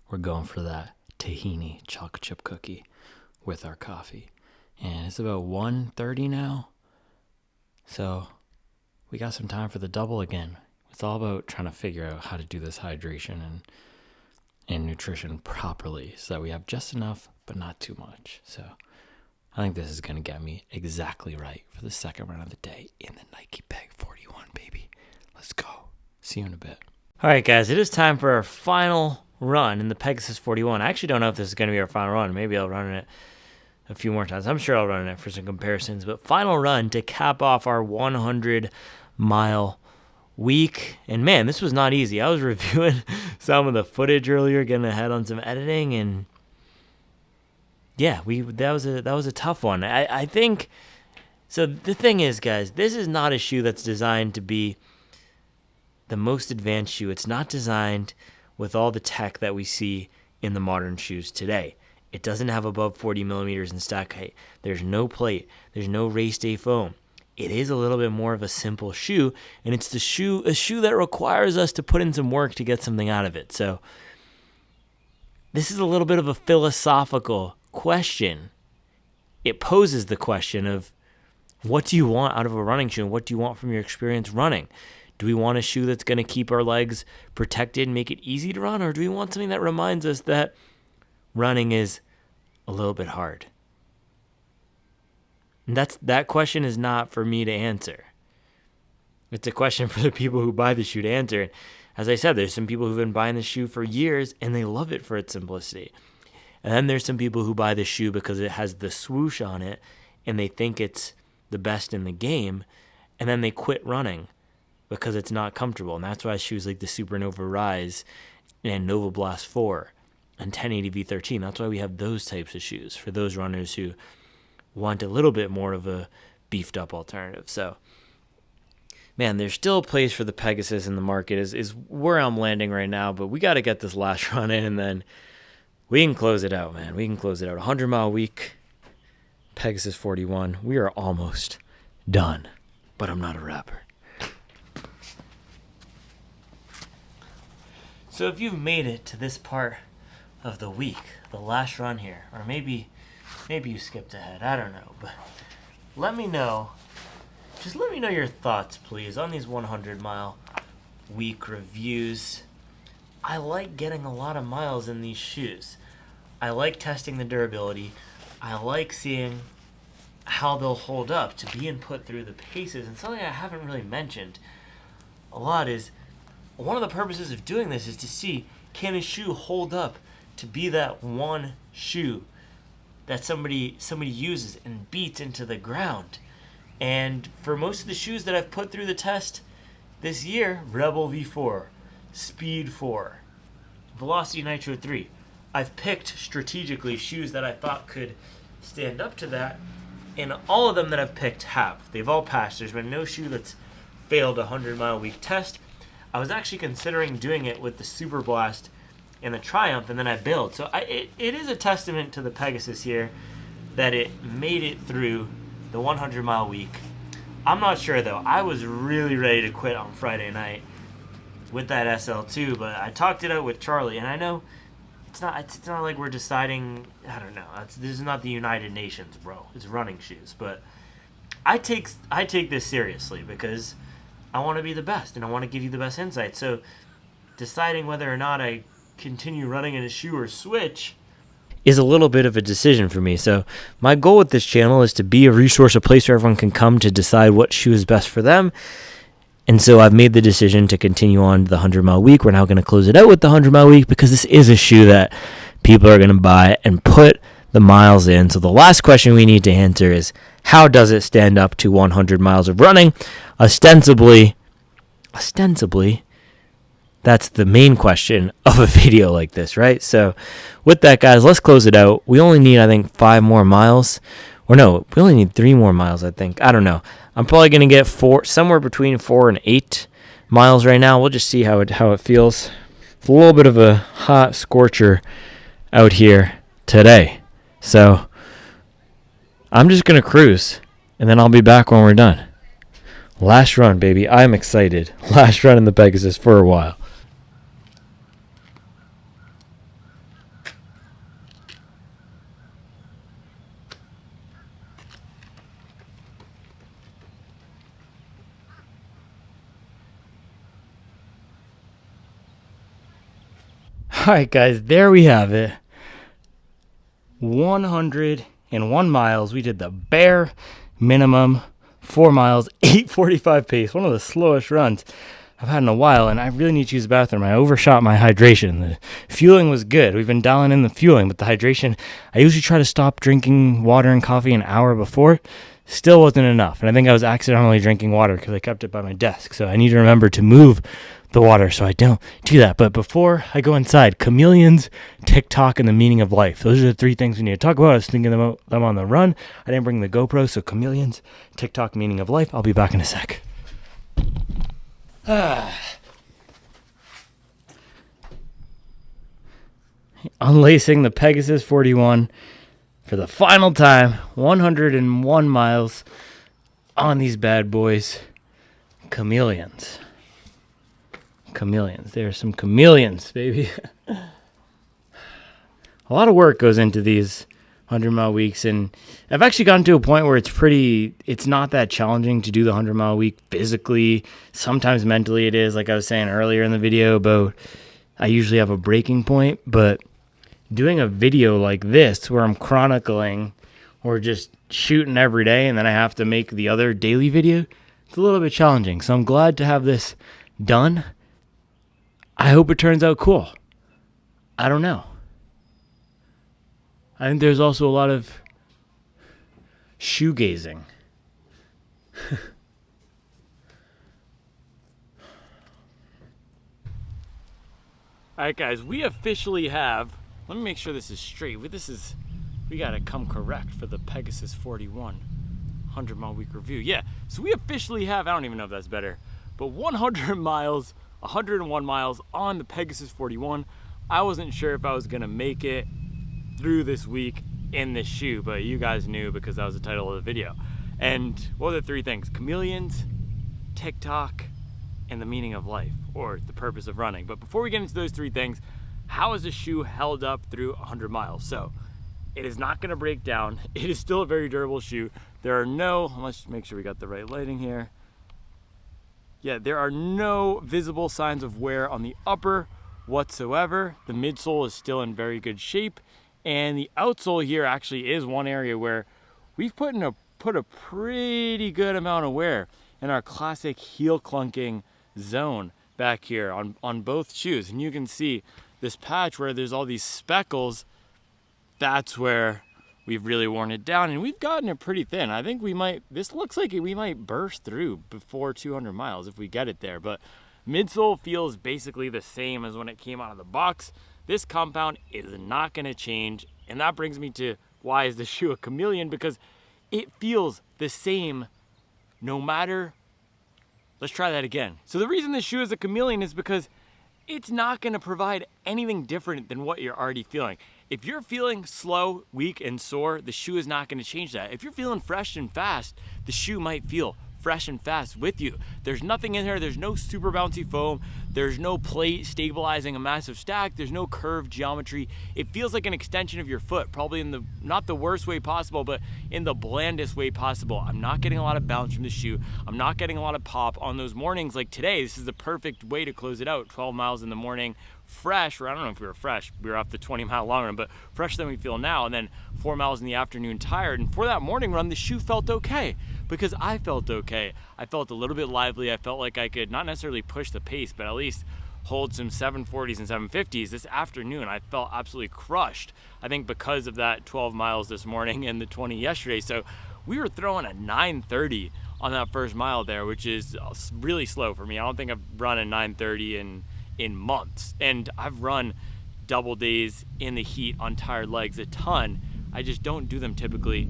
we're going for that tahini chocolate chip cookie with our coffee. And it's about 1:30 now. So we got some time for the double again. It's all about trying to figure out how to do this hydration and nutrition properly so that we have just enough, but not too much. So I think this is going to get me exactly right for the second run of the day in the Nike Peg 41, baby. Let's go. See you in a bit. All right, guys, it is time for our final run in the Pegasus 41. I actually don't know if this is going to be our final run. Maybe I'll run it a few more times. I'm sure I'll run it for some comparisons, but final run to cap off our 100-mile week. And man, this was not easy. I was reviewing some of the footage earlier, getting ahead on some editing, and yeah, that was a tough one. I think so. The thing is, guys, this is not a shoe that's designed to be the most advanced shoe. It's not designed with all the tech that we see in the modern shoes today. It doesn't have above 40 millimeters in stack height. There's no plate. There's no race day foam. It is a little bit more of a simple shoe, and it's a shoe that requires us to put in some work to get something out of it. So this is a little bit of a philosophical question. It poses the question of what do you want out of a running shoe and what do you want from your experience running? Do we want a shoe that's going to keep our legs protected and make it easy to run, or do we want something that reminds us that running is a little bit hard? And that question is not for me to answer. It's a question for the people who buy the shoe to answer. And as I said, there's some people who've been buying the shoe for years and they love it for its simplicity. And then there's some people who buy the shoe because it has the swoosh on it and they think it's the best in the game, and then they quit running because it's not comfortable. And that's why shoes like the Supernova Rise and Nova Blast 4 and 1080 V13, that's why we have those types of shoes for those runners who want a little bit more of a beefed up alternative. So man, there's still a place for the Pegasus in the market is where I'm landing right now, but we got to get this last run in and then we can close it out, man. We can close it out. 100-mile week, Pegasus 41. We are almost done, but I'm not a rapper. So if you've made it to this part of the week, the last run here, or maybe you skipped ahead, I don't know, but let me know. Just let me know your thoughts, please, on these 100-mile week reviews. I like getting a lot of miles in these shoes. I like testing the durability. I like seeing how they'll hold up to being put through the paces. And something I haven't really mentioned a lot is one of the purposes of doing this is to see, can a shoe hold up to be that one shoe that somebody uses and beats into the ground. And for most of the shoes that I've put through the test this year, Rebel V4, Speed 4, Velocity Nitro 3, I've picked strategically shoes that I thought could stand up to that, and all of them that I've picked have. They've all passed. There's been no shoe that's failed a 100-mile week test. I was actually considering doing it with the Super Blast and the Triumph, and then I bailed. So it is a testament to the Pegasus here that it made it through the 100-mile week. I'm not sure, though. I was really ready to quit on Friday night with that SL2, but I talked it out with Charlie, and I know It's not like we're deciding. I don't know. This is not the United Nations, bro. It's running shoes. But I take this seriously because I want to be the best and I want to give you the best insight. So deciding whether or not I continue running in a shoe or switch is a little bit of a decision for me. So my goal with this channel is to be a resource, a place where everyone can come to decide what shoe is best for them. And so I've made the decision to continue on the 100-mile week. We're now going to close it out with the 100-mile week because this is a shoe that people are going to buy and put the miles in. So the last question we need to answer is, how does it stand up to 100 miles of running? Ostensibly, that's the main question of a video like this, right? So with that, guys, let's close it out. We only need, I think, 5 more miles. Or no, we only need 3 more miles, I think. I don't know. I'm probably going to get somewhere between 4 and 8 miles right now. We'll just see how it feels. It's a little bit of a hot scorcher out here today. So I'm just going to cruise, and then I'll be back when we're done. Last run, baby. I'm excited. Last run in the Pegasus for a while. All right, guys, there we have it. 101 miles. We did the bare minimum 4 miles, 8:45 pace. One of the slowest runs I've had in a while, and I really need to use the bathroom. I overshot my hydration. The fueling was good. We've been dialing in the fueling, but the hydration, I usually try to stop drinking water and coffee an hour before. Still wasn't enough, and I think I was accidentally drinking water because I kept it by my desk. So I need to remember to move the water so I don't do that. But before I go inside, chameleons, TikTok, and the meaning of life. Those are the 3 things we need to talk about. I was thinking about them on the run. I didn't bring the GoPro, so chameleons, TikTok, meaning of life. I'll be back in a sec. Unlacing the Pegasus 41 for the final time. 101 miles on these bad boys. Chameleons. There are some chameleons, baby. A lot of work goes into these 100-mile weeks, and I've actually gotten to a point where it's not that challenging to do the 100-mile week physically. Sometimes mentally it is, like I was saying earlier in the video about I usually have a breaking point, but doing a video like this where I'm chronicling or just shooting every day and then I have to make the other daily video, it's a little bit challenging. So I'm glad to have this done. I hope it turns out cool. I don't know. I think there's also a lot of shoegazing. All right, guys, we officially have, let me make sure this is straight. We got to come correct for the Pegasus 41 100-mile week review. Yeah, so we officially have, I don't even know if that's better, but 100 miles, 101 miles on the Pegasus 41. I wasn't sure if I was going to make it through this week in this shoe, but you guys knew because that was the title of the video. And what are the 3 things? Chameleons, TikTok, and the meaning of life, or the purpose of running. But before we get into those 3 things, how is a shoe held up through 100 miles? So it is not going to break down. It is still a very durable shoe. There are no, let's make sure we got the right lighting here. Yeah, there are no visible signs of wear on the upper whatsoever. The midsole is still in very good shape. And the outsole here actually is one area where we've put a pretty good amount of wear in our classic heel clunking zone back here on both shoes. And you can see this patch where there's all these speckles. That's where we've really worn it down, and we've gotten it pretty thin. I think this looks like we might burst through before 200 miles if we get it there, but midsole feels basically the same as when it came out of the box. This compound is not gonna change, and that brings me to why is the shoe a chameleon, because it feels the same no matter, let's try that again. So the reason this shoe is a chameleon is because it's not gonna provide anything different than what you're already feeling. If you're feeling slow, weak, and sore, the shoe is not gonna change that. If you're feeling fresh and fast, the shoe might feel fresh and fast with you. There's nothing in here. There's no super bouncy foam. There's no plate stabilizing a massive stack. There's no curved geometry. It feels like an extension of your foot, probably in the, not the worst way possible, but in the blandest way possible. I'm not getting a lot of bounce from the shoe. I'm not getting a lot of pop on those mornings like today. This is the perfect way to close it out. 12 miles in the morning, fresh, or I don't know if we were fresh. We were off the 20-mile long run, but fresher than we feel now. And then 4 miles in the afternoon, tired. And for that morning run, the shoe felt okay because I felt okay. I felt a little bit lively. I felt like I could not necessarily push the pace, but at least hold some 740s and 750s. This afternoon, I felt absolutely crushed. I think because of that 12 miles this morning and the 20 yesterday. So we were throwing a 930 on that first mile there, which is really slow for me. I don't think I've run a 930 in months. And I've run double days in the heat on tired legs a ton. I just don't do them typically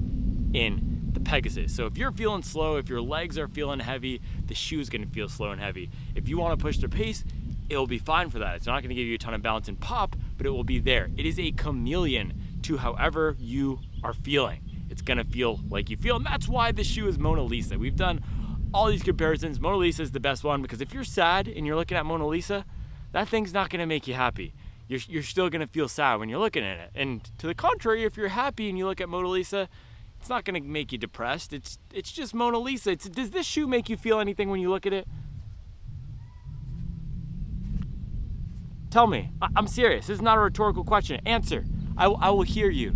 in the Pegasus. So if you're feeling slow, if your legs are feeling heavy, the shoe's gonna feel slow and heavy. If you wanna push the pace, it'll be fine for that. It's not gonna give you a ton of bounce and pop, but it will be there. It is a chameleon to however you are feeling. It's gonna feel like you feel, and that's why this shoe is Mona Lisa. We've done all these comparisons. Mona Lisa is the best one because if you're sad and you're looking at Mona Lisa, that thing's not gonna make you happy. You're still gonna feel sad when you're looking at it. And to the contrary, if you're happy and you look at Mona Lisa, it's not gonna make you depressed. It's just Mona Lisa. Does this shoe make you feel anything when you look at it? Tell me. I'm serious. This is not a rhetorical question. Answer. I will hear you.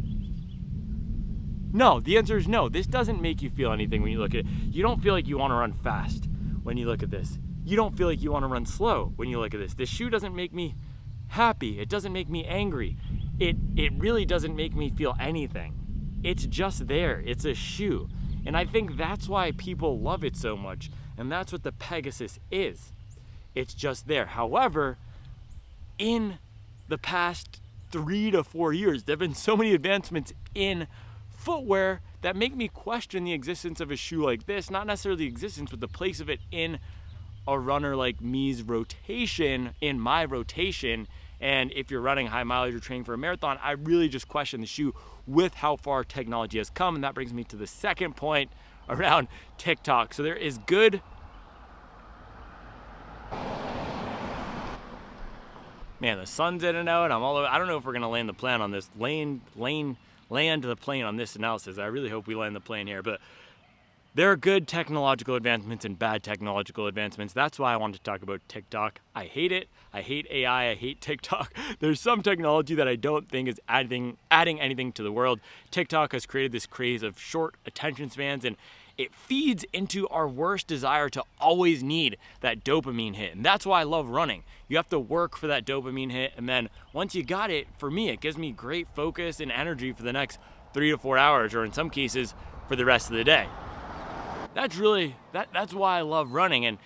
No, the answer is no. This doesn't make you feel anything when you look at it. You don't feel like you want to run fast when you look at this. You don't feel like you want to run slow when you look at this. This shoe doesn't make me happy. It doesn't make me angry. It really doesn't make me feel anything. It's just there. It's a shoe. And I think that's why people love it so much. And that's what the Pegasus is. It's just there. However, in the past 3 to 4 years, there have been so many advancements in footwear that make me question the existence of a shoe like this. Not necessarily the existence, but the place of it in a runner like me's rotation, in my rotation. And if you're running high mileage or training for a marathon, I really just question the shoe with how far technology has come. And that brings me to the second point around TikTok. So there is good. Man, the sun's in and out. I'm all over. I don't know if we're gonna land the plane on this. Land the plane on this analysis. I really hope we land the plane here. But there are good technological advancements and bad technological advancements. That's why I wanted to talk about TikTok. I hate it. I hate AI. I hate TikTok. There's some technology that I don't think is adding anything to the world. TikTok has created this craze of short attention spans, and it feeds into our worst desire to always need that dopamine hit. And that's why I love running. You have to work for that dopamine hit, and then once you got it, for me, it gives me great focus and energy for the next 3 to 4 hours, or in some cases, for the rest of the day. That's really, that's why I love running. And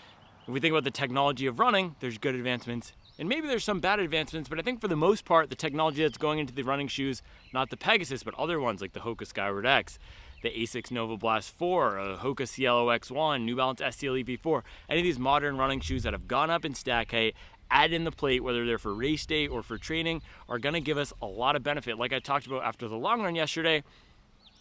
if we think about the technology of running, there's good advancements, and maybe there's some bad advancements, but I think for the most part, the technology that's going into the running shoes, not the Pegasus, but other ones like the Hoka Skyward X, the Asics Nova Blast 4, Hoka Cielo X1, New Balance STL V4, any of these modern running shoes that have gone up in stack height, add in the plate, whether they're for race day or for training, are gonna give us a lot of benefit. Like I talked about after the long run yesterday,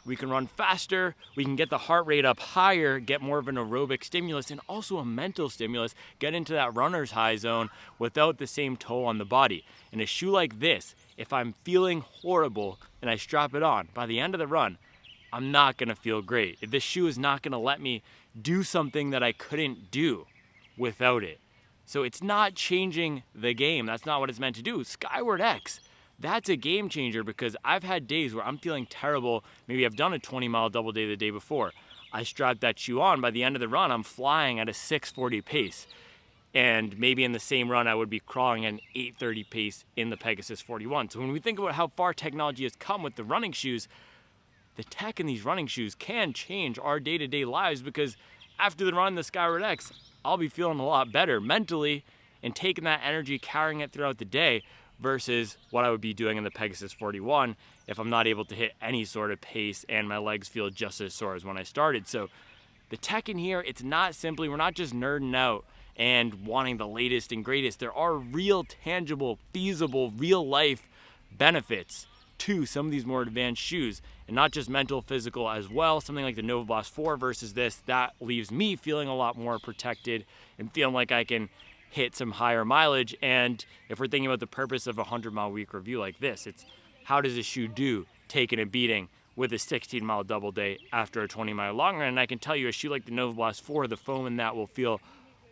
we can run faster, we can get the heart rate up higher, get more of an aerobic stimulus and also a mental stimulus, get into that runner's high zone without the same toll on the body. In a shoe like this, if I'm feeling horrible and I strap it on, by the end of the run, I'm not gonna feel great. This shoe is not gonna let me do something that I couldn't do without it. So it's not changing the game. That's not what it's meant to do. Skyward X, that's a game changer because I've had days where I'm feeling terrible. Maybe I've done a 20-mile double day the day before. I strapped that shoe on. By the end of the run, I'm flying at a 6:40 pace. And maybe in the same run, I would be crawling at an 8:30 pace in the Pegasus 41. So when we think about how far technology has come with the running shoes, the tech in these running shoes can change our day-to-day lives because after the run, the Skyward X, I'll be feeling a lot better mentally and taking that energy, carrying it throughout the day versus what I would be doing in the Pegasus 41 if I'm not able to hit any sort of pace and my legs feel just as sore as when I started. So the tech in here, it's not simply, we're not just nerding out and wanting the latest and greatest. There are real, tangible, feasible, real life benefits to some of these more advanced shoes, and not just mental, physical as well. Something like the Nova Blast 4 versus this, that leaves me feeling a lot more protected and feeling like I can hit some higher mileage. And if we're thinking about the purpose of a 100-mile week review like this, it's how does a shoe do taking a beating with a 16-mile double day after a 20-mile long run? And I can tell you a shoe like the Nova Blast 4, the foam in that will feel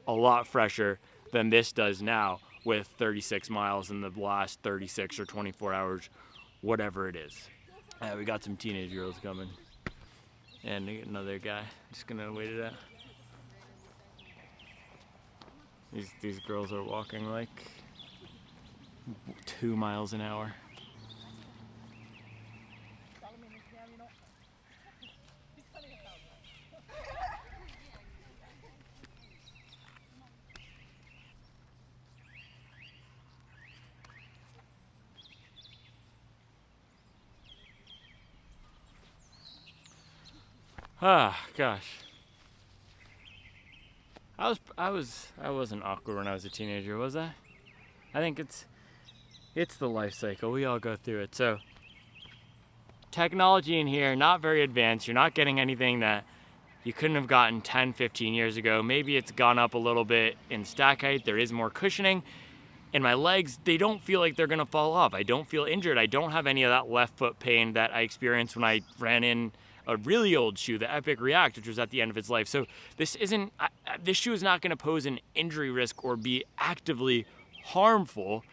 a lot fresher than this does now with 36 miles in the last 36 or 24 hours, whatever it is. We got some teenage girls coming. And another guy. Just gonna wait it out. These girls are walking like 2 miles an hour. Ah, gosh. I wasn't awkward when I was a teenager, was I? I think it's the life cycle. We all go through it. So technology in here, not very advanced. You're not getting anything that you couldn't have gotten 10, 15 years ago. Maybe it's gone up a little bit in stack height. There is more cushioning. And my legs, they don't feel like they're gonna fall off. I don't feel injured. I don't have any of that left foot pain that I experienced when I ran in a really old shoe, the Epic React, which was at the end of its life. So this shoe is not gonna pose an injury risk or be actively harmful.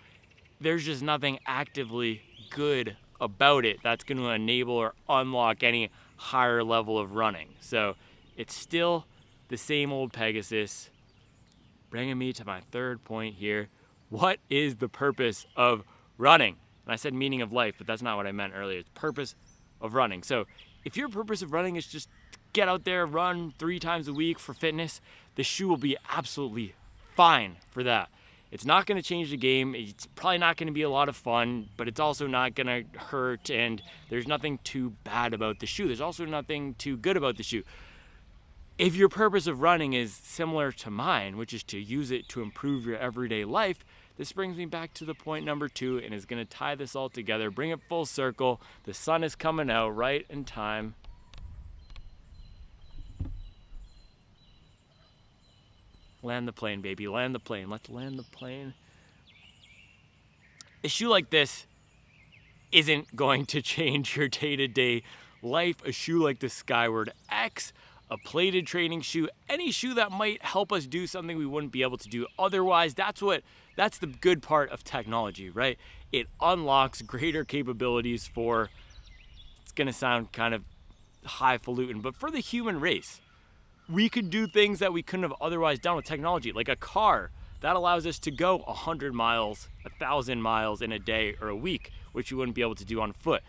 There's just nothing actively good about it that's gonna enable or unlock any higher level of running. So it's still the same old Pegasus, bringing me to my third point here. What is the purpose of running? And I said meaning of life, but that's not what I meant earlier. It's purpose of running. So if your purpose of running is just get out there, run 3 times a week for fitness, the shoe will be absolutely fine for that. It's not going to change the game. It's probably not going to be a lot of fun, but it's also not going to hurt, and there's nothing too bad about the shoe. There's also nothing too good about the shoe. If your purpose of running is similar to mine, which is to use it to improve your everyday life, this brings me back to the point number 2 and is going to tie this all together, bring it full circle. The sun is coming out right in time. Land the plane, baby. Land the plane. Let's land the plane. A shoe like this isn't going to change your day-to-day life. A shoe like the Skyward X, a plated training shoe, any shoe that might help us do something we wouldn't be able to do otherwise. That's the good part of technology, right? It unlocks greater capabilities for, it's gonna sound kind of highfalutin, but for the human race. We could do things that we couldn't have otherwise done with technology, like a car that allows us to go 100 miles, 1,000 miles in a day or a week, which you wouldn't be able to do on foot.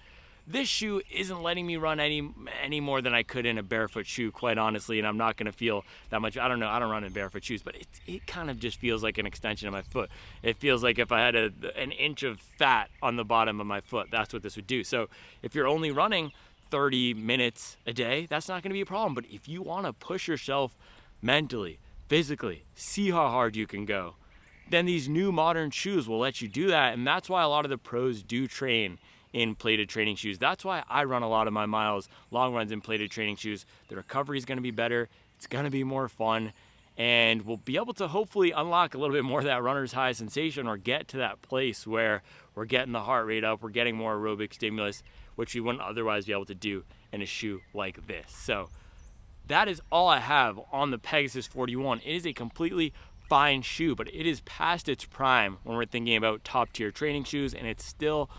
This shoe isn't letting me run any more than I could in a barefoot shoe, quite honestly, and I'm not going to feel that much. I don't know, I don't run in barefoot shoes, but it kind of just feels like an extension of my foot. It feels like if I had an inch of fat on the bottom of my foot, that's what this would do. So if you're only running 30 minutes a day, that's not going to be a problem. But if you want to push yourself mentally, physically, see how hard you can go, then these new modern shoes will let you do that. And that's why a lot of the pros do train in plated training shoes. That's why I run a lot of my miles, long runs in plated training shoes. The recovery is going to be better. It's going to be more fun. And we'll be able to hopefully unlock a little bit more of that runner's high sensation, or get to that place where we're getting the heart rate up, we're getting more aerobic stimulus, which we wouldn't otherwise be able to do in a shoe like this. So that is all I have on the Pegasus 41. It is a completely fine shoe, but it is past its prime when we're thinking about top tier training shoes, and it's still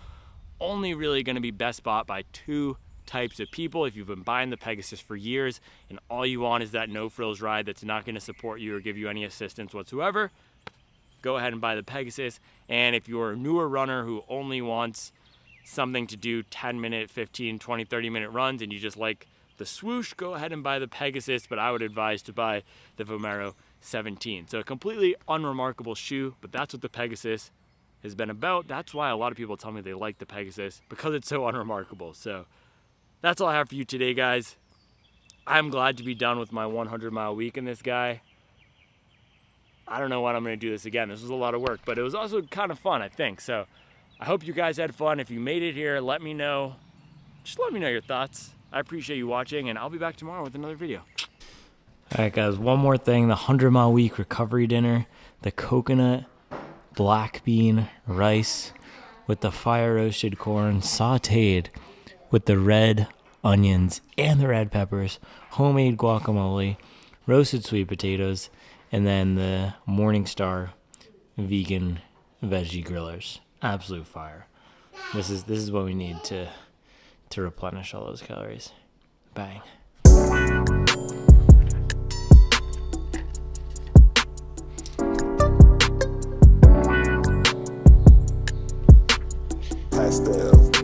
only really going to be best bought by 2 types of people. If you've been buying the Pegasus for years and all you want is that no frills ride that's not going to support you or give you any assistance whatsoever, go ahead and buy the Pegasus. And if you're a newer runner who only wants something to do 10-minute, 15, 20, 30-minute runs and you just like the swoosh, go ahead and buy the Pegasus, but I would advise to buy the Vomero 17. So a completely unremarkable shoe, but that's what the Pegasus has been about. That's why a lot of people tell me they like the Pegasus, because it's so unremarkable. So that's all I have for you today, guys. I'm glad to be done with my 100-mile week in this guy. I don't know when I'm going to do this again. This was a lot of work, but it was also kind of fun, I think. So I hope you guys had fun. If you made it here, let me know. Just let me know your thoughts. I appreciate you watching, and I'll be back tomorrow with another video. All right, guys, one more thing. The 100 Mile Week recovery dinner, the coconut, black bean rice with the fire roasted corn sauteed with the red onions and the red peppers, homemade guacamole, roasted sweet potatoes, and then the Morningstar vegan veggie grillers. Absolute fire. This is what we need to replenish all those calories. Bang. Pastel.